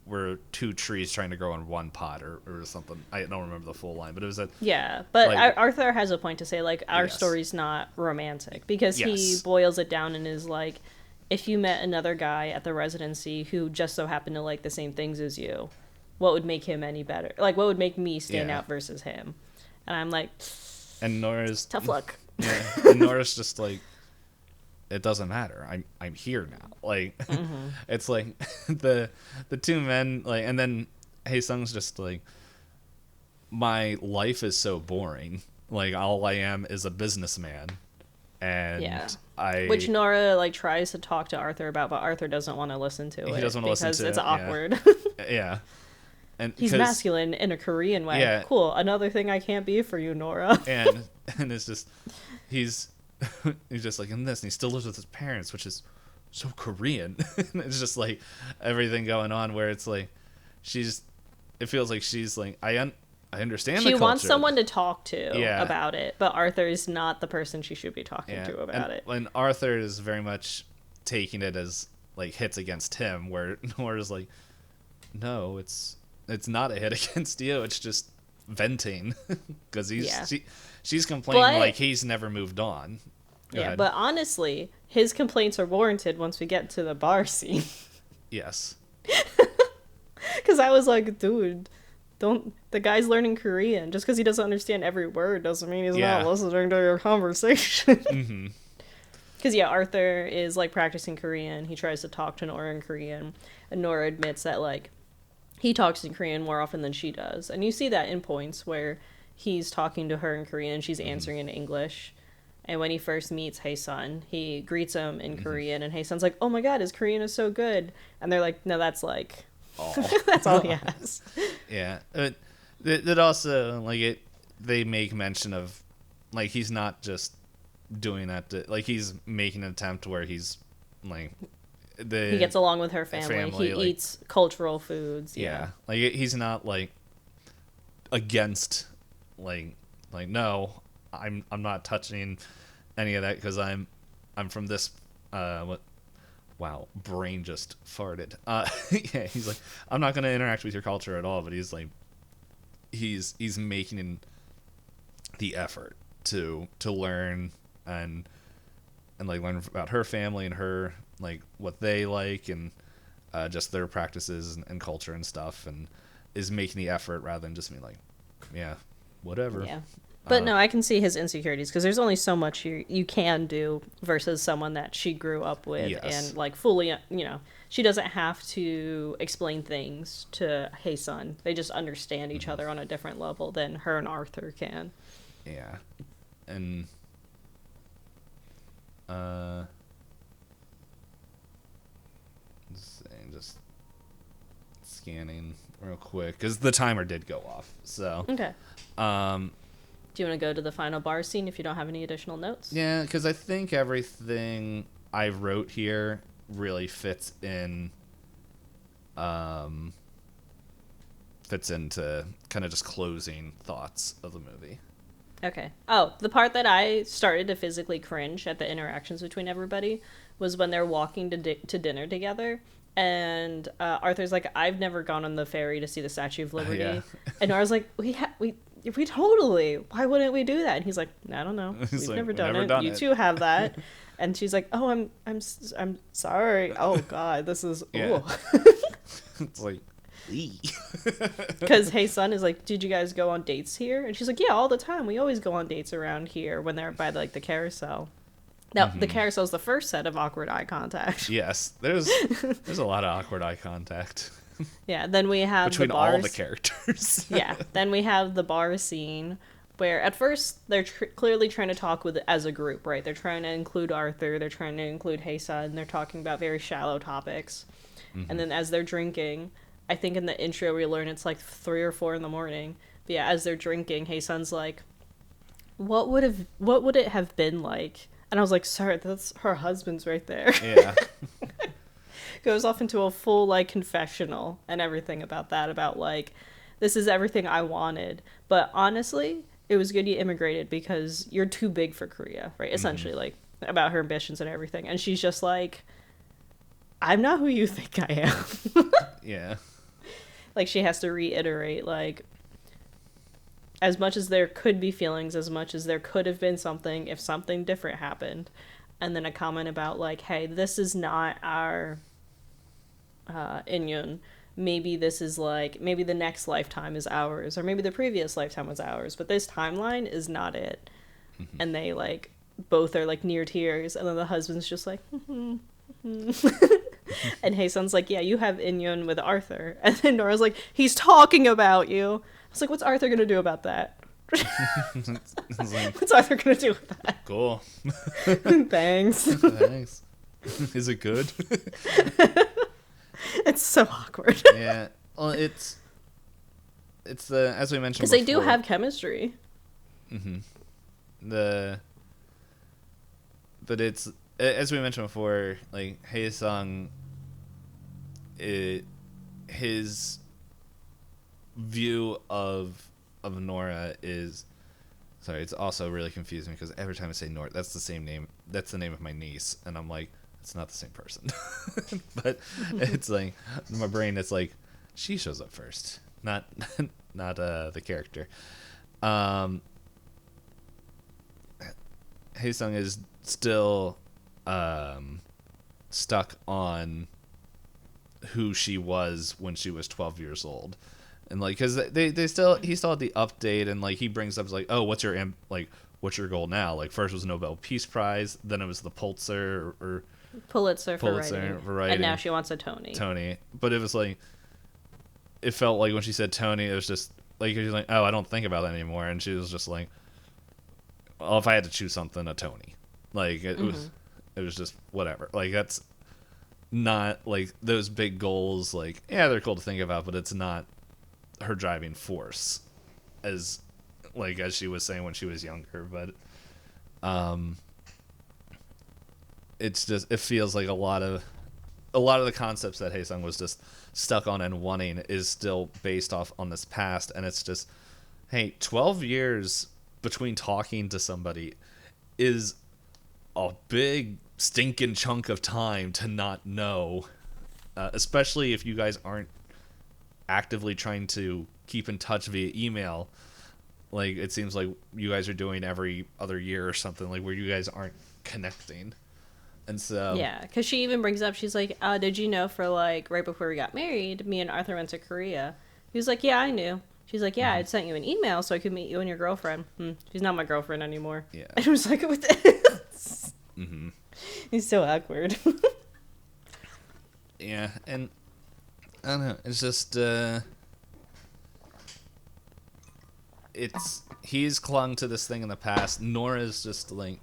we're two trees trying to grow in one pot, or something. I don't remember the full line, but it was a... Yeah, but like, Arthur has a point to say, like, our story's not romantic, because he boils it down and is like, if you met another guy at the residency who just so happened to like the same things as you, what would make him any better? Like, what would make me stand out versus him? And I'm like, and Nora's tough luck. Yeah, and Nora's just like, it doesn't matter. I'm here now. Like, it's like the two men, like, and then Hae-sung's just like, my life is so boring. Like, all I am is a businessman, and which Nora like tries to talk to Arthur about, but Arthur doesn't want to listen to it. He doesn't want to listen to it. Because it's awkward. Yeah. And he's masculine in a Korean way. Yeah. Cool. Another thing I can't be for you, Nora. and it's just he's just like in this, and he still lives with his parents, which is so Korean. It's just like everything going on where it's like it feels like she's like I understand the culture. She wants someone to talk to about it, but Arthur is not the person she should be talking to about it. And Arthur is very much taking it as like hits against him, where Nora's like, no, it's not a hit against you. It's just venting because she's complaining like he's never moved on. Go ahead. But honestly, his complaints are warranted once we get to the bar scene. Yes. Because I was like, dude, the guy's learning Korean. Just because he doesn't understand every word doesn't mean he's not listening to your conversation. Because Arthur is like practicing Korean. He tries to talk to Nora in Korean, and Nora admits that like he talks in Korean more often than she does. And you see that in points where he's talking to her in Korean and she's answering in English. And when he first meets Hae-sun, he greets him in Korean, and Hae-sun's like, oh my god, his Korean is so good. And they're like, no, that's like, that's all he has. Yeah. It also, like, they make mention of, like, he's not just doing that like, he's making an attempt where he's, like, he gets along with her family. He like, eats cultural foods. Yeah. Like, he's not like against like no, I'm not touching any of that because I'm from this brain just farted. Yeah, he's like, I'm not going to interact with your culture at all, but he's like he's making the effort to learn and like learn about her family and her like what they like and just their practices and culture and stuff, and is making the effort rather than just being like, yeah, whatever. Yeah. But no, I can see his insecurities because there's only so much you can do versus someone that she grew up with and like fully, she doesn't have to explain things to Hae-sun. They just understand each other on a different level than her and Arthur can. Yeah. And just scanning real quick because the timer did go off. So okay. Do you want to go to the final bar scene if you don't have any additional notes? Yeah, because I think everything I wrote here really fits into kind of just closing thoughts of the movie. Okay. Oh, the part that I started to physically cringe at the interactions between everybody was when they're walking to dinner together, and Arthur's like, I've never gone on the ferry to see the Statue of Liberty. Yeah. And Nora's like, we totally, why wouldn't we do that? And he's like, I don't know. We've never done it. You two have that. And she's like, oh, I'm sorry. Oh God, this is, yeah. It's like, because Hae-sun is like, did you guys go on dates here? And she's like, yeah, all the time. We always go on dates around here when they're by like the carousel. Now, the carousel is the first set of awkward eye contact. Yes, there's a lot of awkward eye contact. Yeah, then we have between all the characters. Yeah, then we have the bar scene where at first they're clearly trying to talk as a group, right? They're trying to include Arthur, they're trying to include Hae-sun, they're talking about very shallow topics. And then as they're drinking, I think in the intro we learn it's like 3 or 4 in the morning. But yeah, as they're drinking, Hae-sun's like, what would it have been like? And I was like, sir, that's her husband's right there. Yeah. Goes off into a full like confessional and everything about that, about like, this is everything I wanted. But honestly, it was good you immigrated because you're too big for Korea, right? Essentially, like, about her ambitions and everything. And she's just like, I'm not who you think I am. Yeah. Like, she has to reiterate, like, as much as there could be feelings, as much as there could have been something, if something different happened, and then a comment about like, hey, this is not our Inyun. Maybe this is like, maybe the next lifetime is ours, or maybe the previous lifetime was ours, but this timeline is not it. And they like both are like near tears, and then the husband's just like, and Haesun's like, yeah, you have Inyun with Arthur, and then Nora's like, he's talking about you. I was like, what's Arthur gonna do about that? Like, What's Arthur gonna do with that? cool. Thanks. Thanks. Is it good? It's so awkward. Yeah. Well, it's the, as we mentioned Because before, they do have chemistry. but it's, as we mentioned before, like Haesung, his view of Nora is, sorry, it's also really confusing because every time I say Nora, that's the same name. That's the name of my niece, and I'm like, it's not the same person. But it's like my brain is like, she shows up first, not the character. Haesung is still stuck on who she was when she was 12 years old, and like, because he still had the update, and like he brings up like, oh, what's your goal now? Like, first was Nobel Peace Prize, then it was the Pulitzer or Pulitzer for writing. And now she wants a Tony. But it was like, it felt like when she said Tony, it was just like, she's like, oh, I don't think about that anymore, and she was just like, well, if I had to choose something, a Tony. Like, it was just whatever. Like, that's not like those big goals. Like, yeah, they're cool to think about, but it's not her driving force, as she was saying when she was younger. But it's just, it feels like a lot of the concepts that Haesung was just stuck on and wanting is still based off on this past, and it's just, hey, 12 years between talking to somebody is a big stinking chunk of time to not know, especially if you guys aren't actively trying to keep in touch via email, like it seems like you guys are doing every other year or something, like where you guys aren't connecting. And so, yeah, because she even brings up, she's like, did you know for like right before we got married, me and Arthur went to Korea? He was like, yeah, I knew. She's like, yeah, I'd sent you an email so I could meet you and your girlfriend. She's not my girlfriend anymore. Yeah. And I was like, what this? He's so awkward. Yeah, and I don't know, it's just he's clung to this thing in the past. Nora's just like,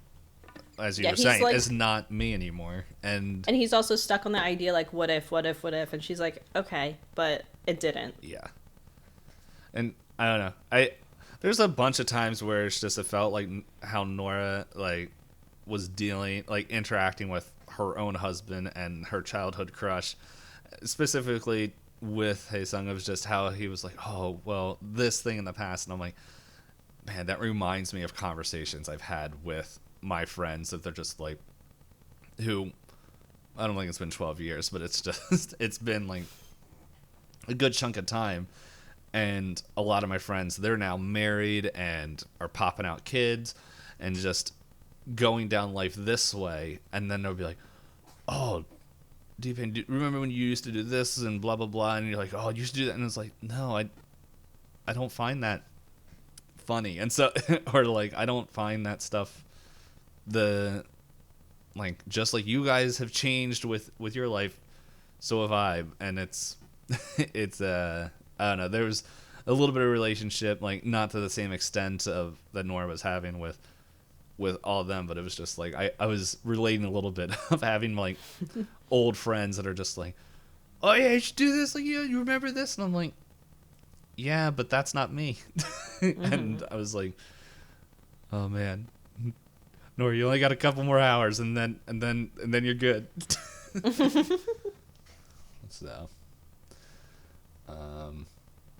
as you were saying, like, is not me anymore. And he's also stuck on the idea, like, what if? And she's like, okay, but it didn't. Yeah. And I don't know. There's a bunch of times where it's just, it felt like how Nora, like, was interacting with her own husband and her childhood crush. Specifically with Haesung, it was just how he was like, oh, well, this thing in the past. And I'm like, man, that reminds me of conversations I've had with my friends that they're just like, who, I don't think it's been 12 years, but it's just, it's been like a good chunk of time. And a lot of my friends, they're now married and are popping out kids and just going down life this way. And then they'll be like, oh, Itisdpayne, do you remember when you used to do this and blah, blah, blah. And you're like, oh, you used to do that. And it's like, no, I don't find that funny. And so, or like, I don't find that stuff, just like you guys have changed with your life, so have I. And it's I don't know, there was a little bit of relationship, like not to the same extent of that Nora was having with all of them, but it was just like I was relating a little bit of having like old friends that are just like, oh yeah, you should do this, like, yeah, you remember this? And I'm like, yeah, but that's not me. And I was like, oh man, Nora, you only got a couple more hours, and then you're good. So,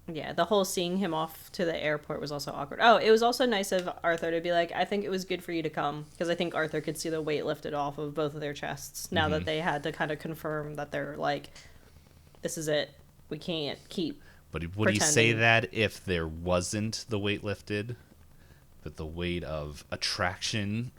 yeah, the whole seeing him off to the airport was also awkward. Oh, it was also nice of Arthur to be like, I think it was good for you to come, because I think Arthur could see the weight lifted off of both of their chests now that they had to kind of confirm that they're like, this is it. We can't keep But would he say that if there wasn't the weight lifted, but the weight of attraction?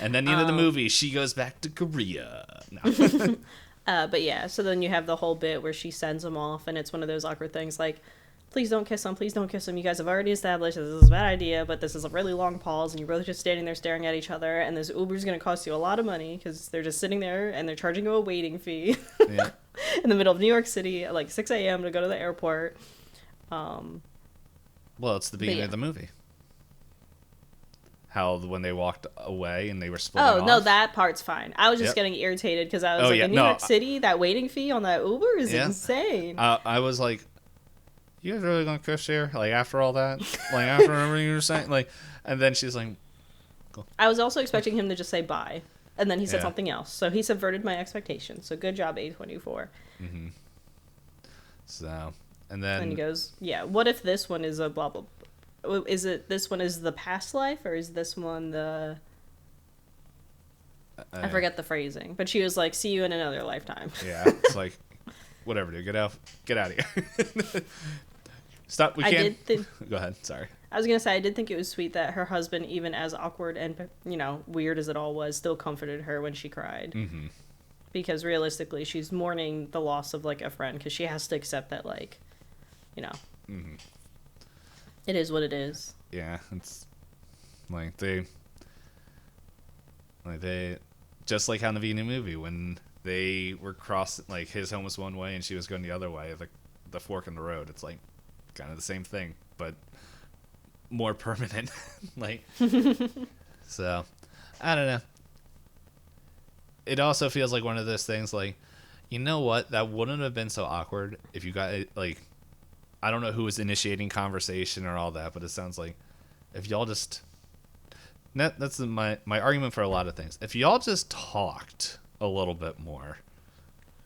And then the end of the movie, she goes back to Korea. No. But yeah, so then you have the whole bit where she sends him off, and it's one of those awkward things like, please don't kiss him, please don't kiss him. You guys have already established that this is a bad idea, but this is a really long pause, and you're both just standing there staring at each other, and this Uber's going to cost you a lot of money, because they're just sitting there, and they're charging you a waiting fee Yeah. in the middle of New York City at like 6 a.m. to go to the airport. Well, it's the beginning yeah. of the movie. How when they walked away and they were splitting Oh, off. no, that part's fine. I was just Yep. getting irritated because I was in New York City, that waiting fee on that Uber is insane. I was like, you guys really gonna kiss here? Like, after all that? Like, after everything you were saying? Like, and then she's like, cool. I was also expecting him to just say bye, and then he said Yeah. something else. So he subverted my expectations. So good job, A24. Mm-hmm. So, and then... And he goes, yeah, what if this one is a blah, blah, blah? Is it this one is the past life, or is this one the... I forget the phrasing. But she was like, see you in another lifetime. Yeah, it's like, whatever, dude. Get out of here. Stop. We can't... Go ahead. Sorry. I was going to say, I did think it was sweet that her husband, even as awkward and, weird as it all was, still comforted her when she cried. Mm-hmm. Because realistically, she's mourning the loss of, like, a friend, because she has to accept that, like, Mm-hmm. It is what it is. Yeah, it's like they just like how in the beginning movie when they were crossing, like his home was one way and she was going the other way, the fork in the road. It's like kind of the same thing, but more permanent. Like, so I don't know. It also feels like one of those things like, you know what? That wouldn't have been so awkward if you got like, I don't know who was initiating conversation or all that, but it sounds like if y'all just... That's my argument for a lot of things. If y'all just talked a little bit more,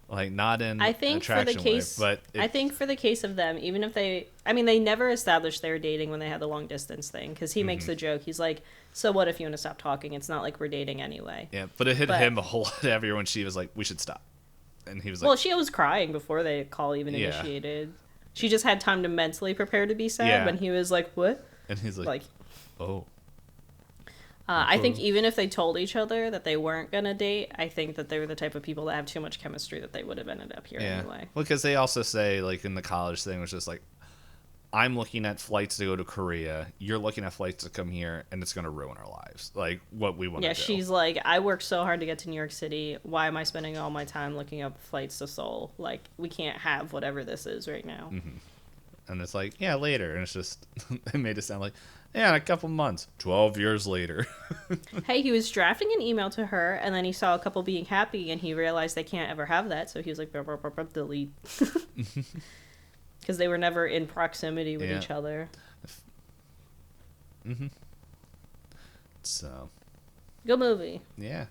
like not in attraction way, but... I think for the case of them, even if they... I mean, they never established they were dating when they had the long distance thing, because he makes the joke. He's like, so what if you want to stop talking? It's not like we're dating anyway. Yeah, but it hit him a whole lot heavier when she was like, we should stop. And he was like... Well, she was crying before the call even initiated. She just had time to mentally prepare to be sad when he was like, what? And he's like oh. I think even if they told each other that they weren't going to date, I think that they were the type of people that have too much chemistry that they would have ended up here anyway. Well, because they also say, like, in the college thing, was just like, I'm looking at flights to go to Korea, you're looking at flights to come here, and it's going to ruin our lives. Like, what we want to do. Yeah, she's like, I worked so hard to get to New York City. Why am I spending all my time looking up flights to Seoul? Like, we can't have whatever this is right now. Mm-hmm. And it's like, yeah, later. And it's just, they made it sound like, yeah, in a couple months. 12 years later. Hey, he was drafting an email to her, and then he saw a couple being happy, and he realized they can't ever have that, so he was like, burp, burp, burp, burp, delete. Because they were never in proximity with each other. Mm-hmm. So. Good movie. Yeah.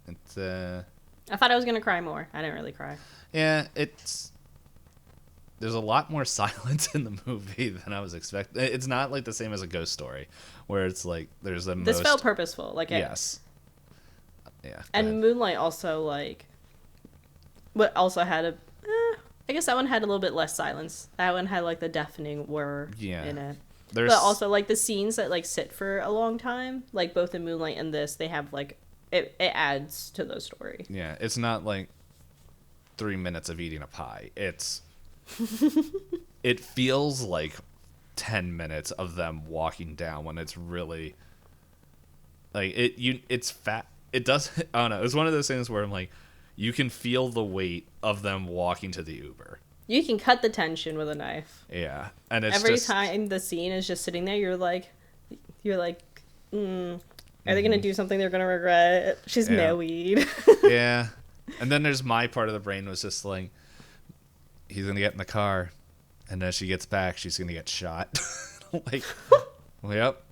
It's, I thought I was going to cry more. I didn't really cry. Yeah, it's... There's a lot more silence in the movie than I was expecting. It's not like the same as a Ghost Story, where it's like there's the This felt purposeful. Like yes. Yeah. And Moonlight also, like... But also had a... I guess that one had a little bit less silence. That one had, like, the deafening whir in it. But also, like, the scenes that, like, sit for a long time, like, both in Moonlight and this, they have, like... It adds to the story. Yeah, it's not, like, 3 minutes of eating a pie. It's... It feels like 10 minutes of them walking down when it's really... Like, it's fat. It does... I don't know. It's one of those things where I'm like... You can feel the weight of them walking to the Uber. You can cut the tension with a knife. Yeah, and it's every time the scene is just sitting there, you're like, are they gonna do something they're gonna regret? She's married. Yeah, and then there's my part of the brain was just like, he's gonna get in the car, and as she gets back, she's gonna get shot. Like, well, yep.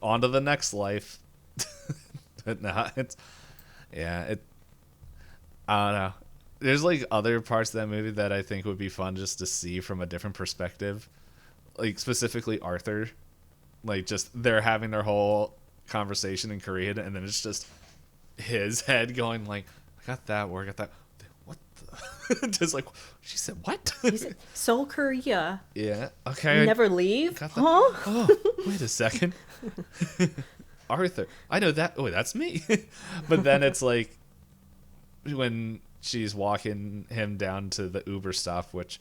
On to the next life. But no, I don't know. There's like other parts of that movie that I think would be fun just to see from a different perspective. Like specifically Arthur. Like just they're having their whole conversation in Korean and then it's just his head going like, I got that word, I got that. What the? Just like, she said what? He said, Seoul, Korea. Yeah. Okay. Never leave? Huh? Oh, wait a second. Arthur. I know that. Oh, that's me. But then it's like when she's walking him down to the Uber stop, which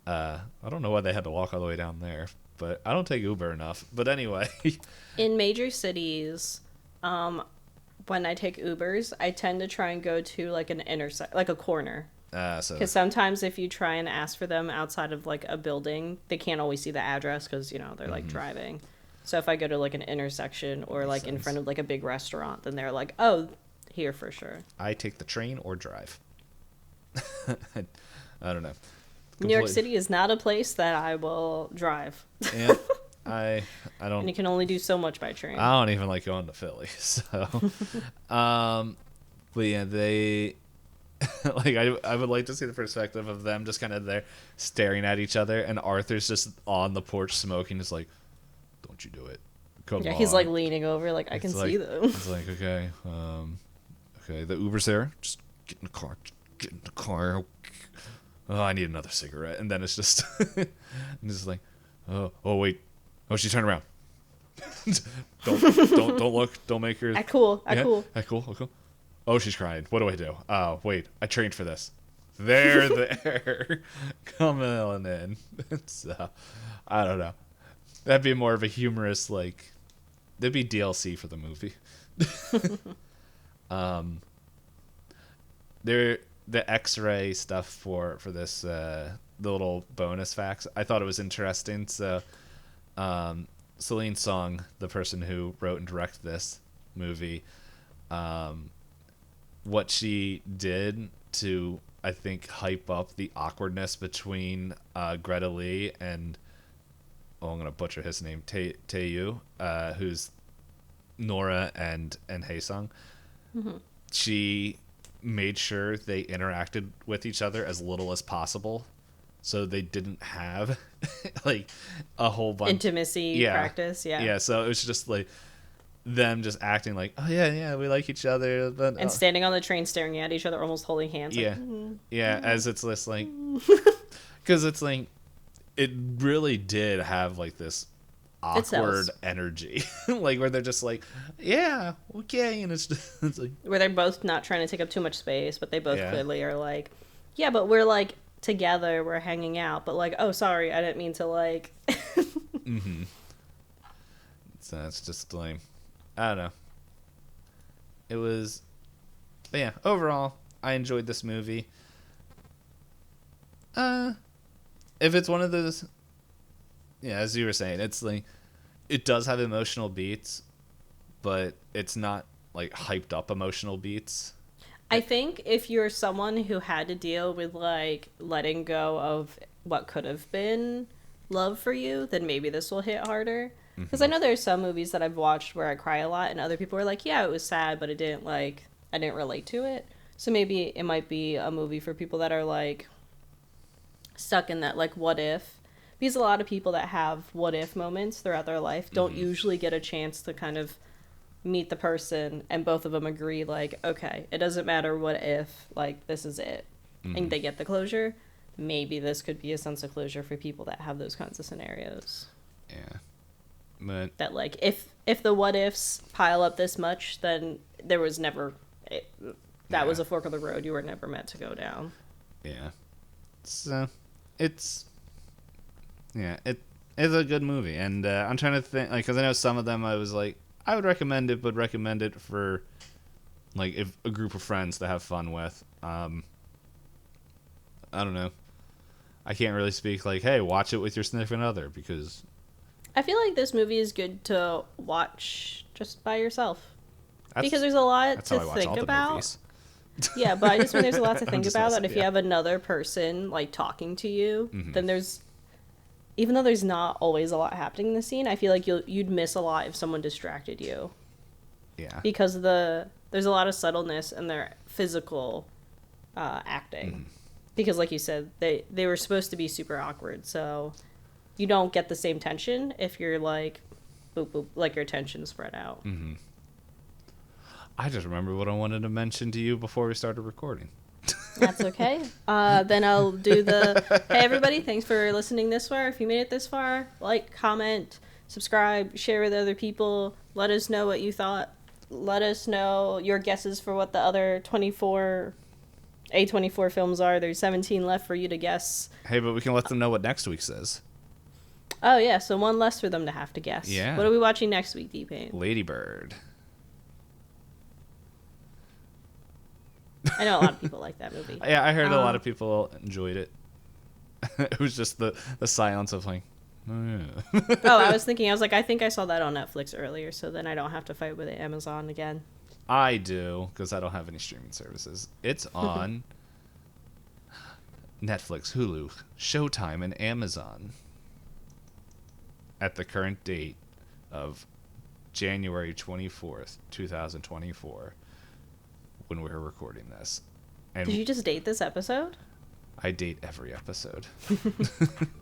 I don't know why they had to walk all the way down there, but I don't take Uber enough. But anyway, In major cities, when I take Ubers, I tend to try and go to like an like a corner. so Because sometimes if you try and ask for them outside of like a building, they can't always see the address because, you know, they're like driving. So if I go to like an intersection or like in front of like a big restaurant, then they're like, oh, here for sure. I take the train or drive. I don't know. New York City is not a place that I will drive. Yeah, I don't. And you can only do so much by train. I don't even like going to Philly. So, but yeah, they like I would like to see the perspective of them just kind of there staring at each other, and Arthur's just on the porch smoking, just like, don't you do it. Come on. He's like leaning over, like I can see them. It's like, okay, okay, the Uber's there. Just get in the car. Get in the car. Oh, I need another cigarette. And then it's just, and it's like, oh wait, oh, she turned around. don't look. Don't make her. Act cool. Act cool. Act cool. Act cool. Oh, she's crying. What do I do? Oh, wait, I trained for this. There. Coming on in. So, I don't know. That'd be more of a humorous, like, that'd be DLC for the movie. The X-ray stuff for this the little bonus facts, I thought it was interesting. So Celine Song, the person who wrote and directed this movie, what she did to, I think, hype up the awkwardness between Greta Lee and, I'm gonna butcher his name, Taeyu, who's Nora and Haesung. Mm-hmm. She made sure they interacted with each other as little as possible, so they didn't have like a whole bunch intimacy practice. Yeah. So it was just like them just acting like, oh yeah, we like each other, but and standing on the train staring at each other, almost holding hands. Yeah, like, as it's just like, because it's like it really did have like this awkward energy, like where they're just like, yeah, okay, and it's like where they're both not trying to take up too much space, but they both clearly are like, yeah, but we're like together, we're hanging out, but like, oh, sorry, I didn't mean to like. Mm-hmm. So it's just like, I don't know. It was, but yeah, overall, I enjoyed this movie. If it's one of those, yeah, as you were saying, it's like, it does have emotional beats, but it's not like hyped up emotional beats. I think if you're someone who had to deal with like letting go of what could have been love for you, then maybe this will hit harder. Because I know there's some movies that I've watched where I cry a lot, and other people are like, yeah, it was sad, but I didn't relate to it. So maybe it might be a movie for people that are like stuck in that like what if. Because a lot of people that have what if moments throughout their life don't usually get a chance to kind of meet the person and both of them agree like, okay, it doesn't matter what if, like this is it. And they get the closure. Maybe this could be a sense of closure for people that have those kinds of scenarios. Yeah. But that like if the what ifs pile up this much, then there was never that was a fork of the road you were never meant to go down. Yeah. So it's a good movie, and I'm trying to think, like, because I know some of them I was like, I would recommend it, but recommend it for like if a group of friends to have fun with. I don't know. I can't really speak like, hey, watch it with your significant other, because I feel like this movie is good to watch just by yourself. Because there's a lot to think about. Yeah, but I just mean there's a lot to think about that if you have another person like talking to you, then there's, even though there's not always a lot happening in the scene, I feel like you'd miss a lot if someone distracted you. Yeah. Because there's a lot of subtleness in their physical acting. Because like you said, they were supposed to be super awkward, so you don't get the same tension if you're like, boop, boop, like your tension spread out. I just remember what I wanted to mention to you before we started recording. That's okay. Then I'll do the, hey everybody, thanks for listening this far. If you made it this far, like, comment, subscribe, share with other people, Let us know what you thought. Let us know your guesses for what the other 24 A24 films are. There's 17 left for you to guess. Hey, but we can let them know what next week says. Oh, yeah, so one less for them to have to guess. Yeah. What are we watching next week, D-Payne? Lady Bird. I know a lot of people like that movie. Yeah, I heard a lot of people enjoyed it. It was just the silence of like, oh, yeah. Oh, I was like, I think I saw that on Netflix earlier, so then I don't have to fight with Amazon again. I do, because I don't have any streaming services. It's on Netflix, Hulu, Showtime, and Amazon at the current date of January 24th, 2024, when we're recording this. And Did you just date this episode? I date every episode.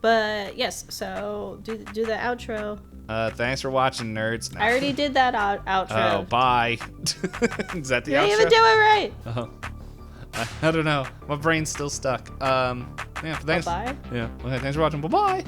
But yes, so do the outro. Thanks for watching, nerds. I already did that outro. Oh, bye. Is that the You outro? didn't even do it right. Oh. I don't know. My brain's still stuck. Yeah, thanks. Bye. Yeah. Okay, thanks for watching. Bye-bye.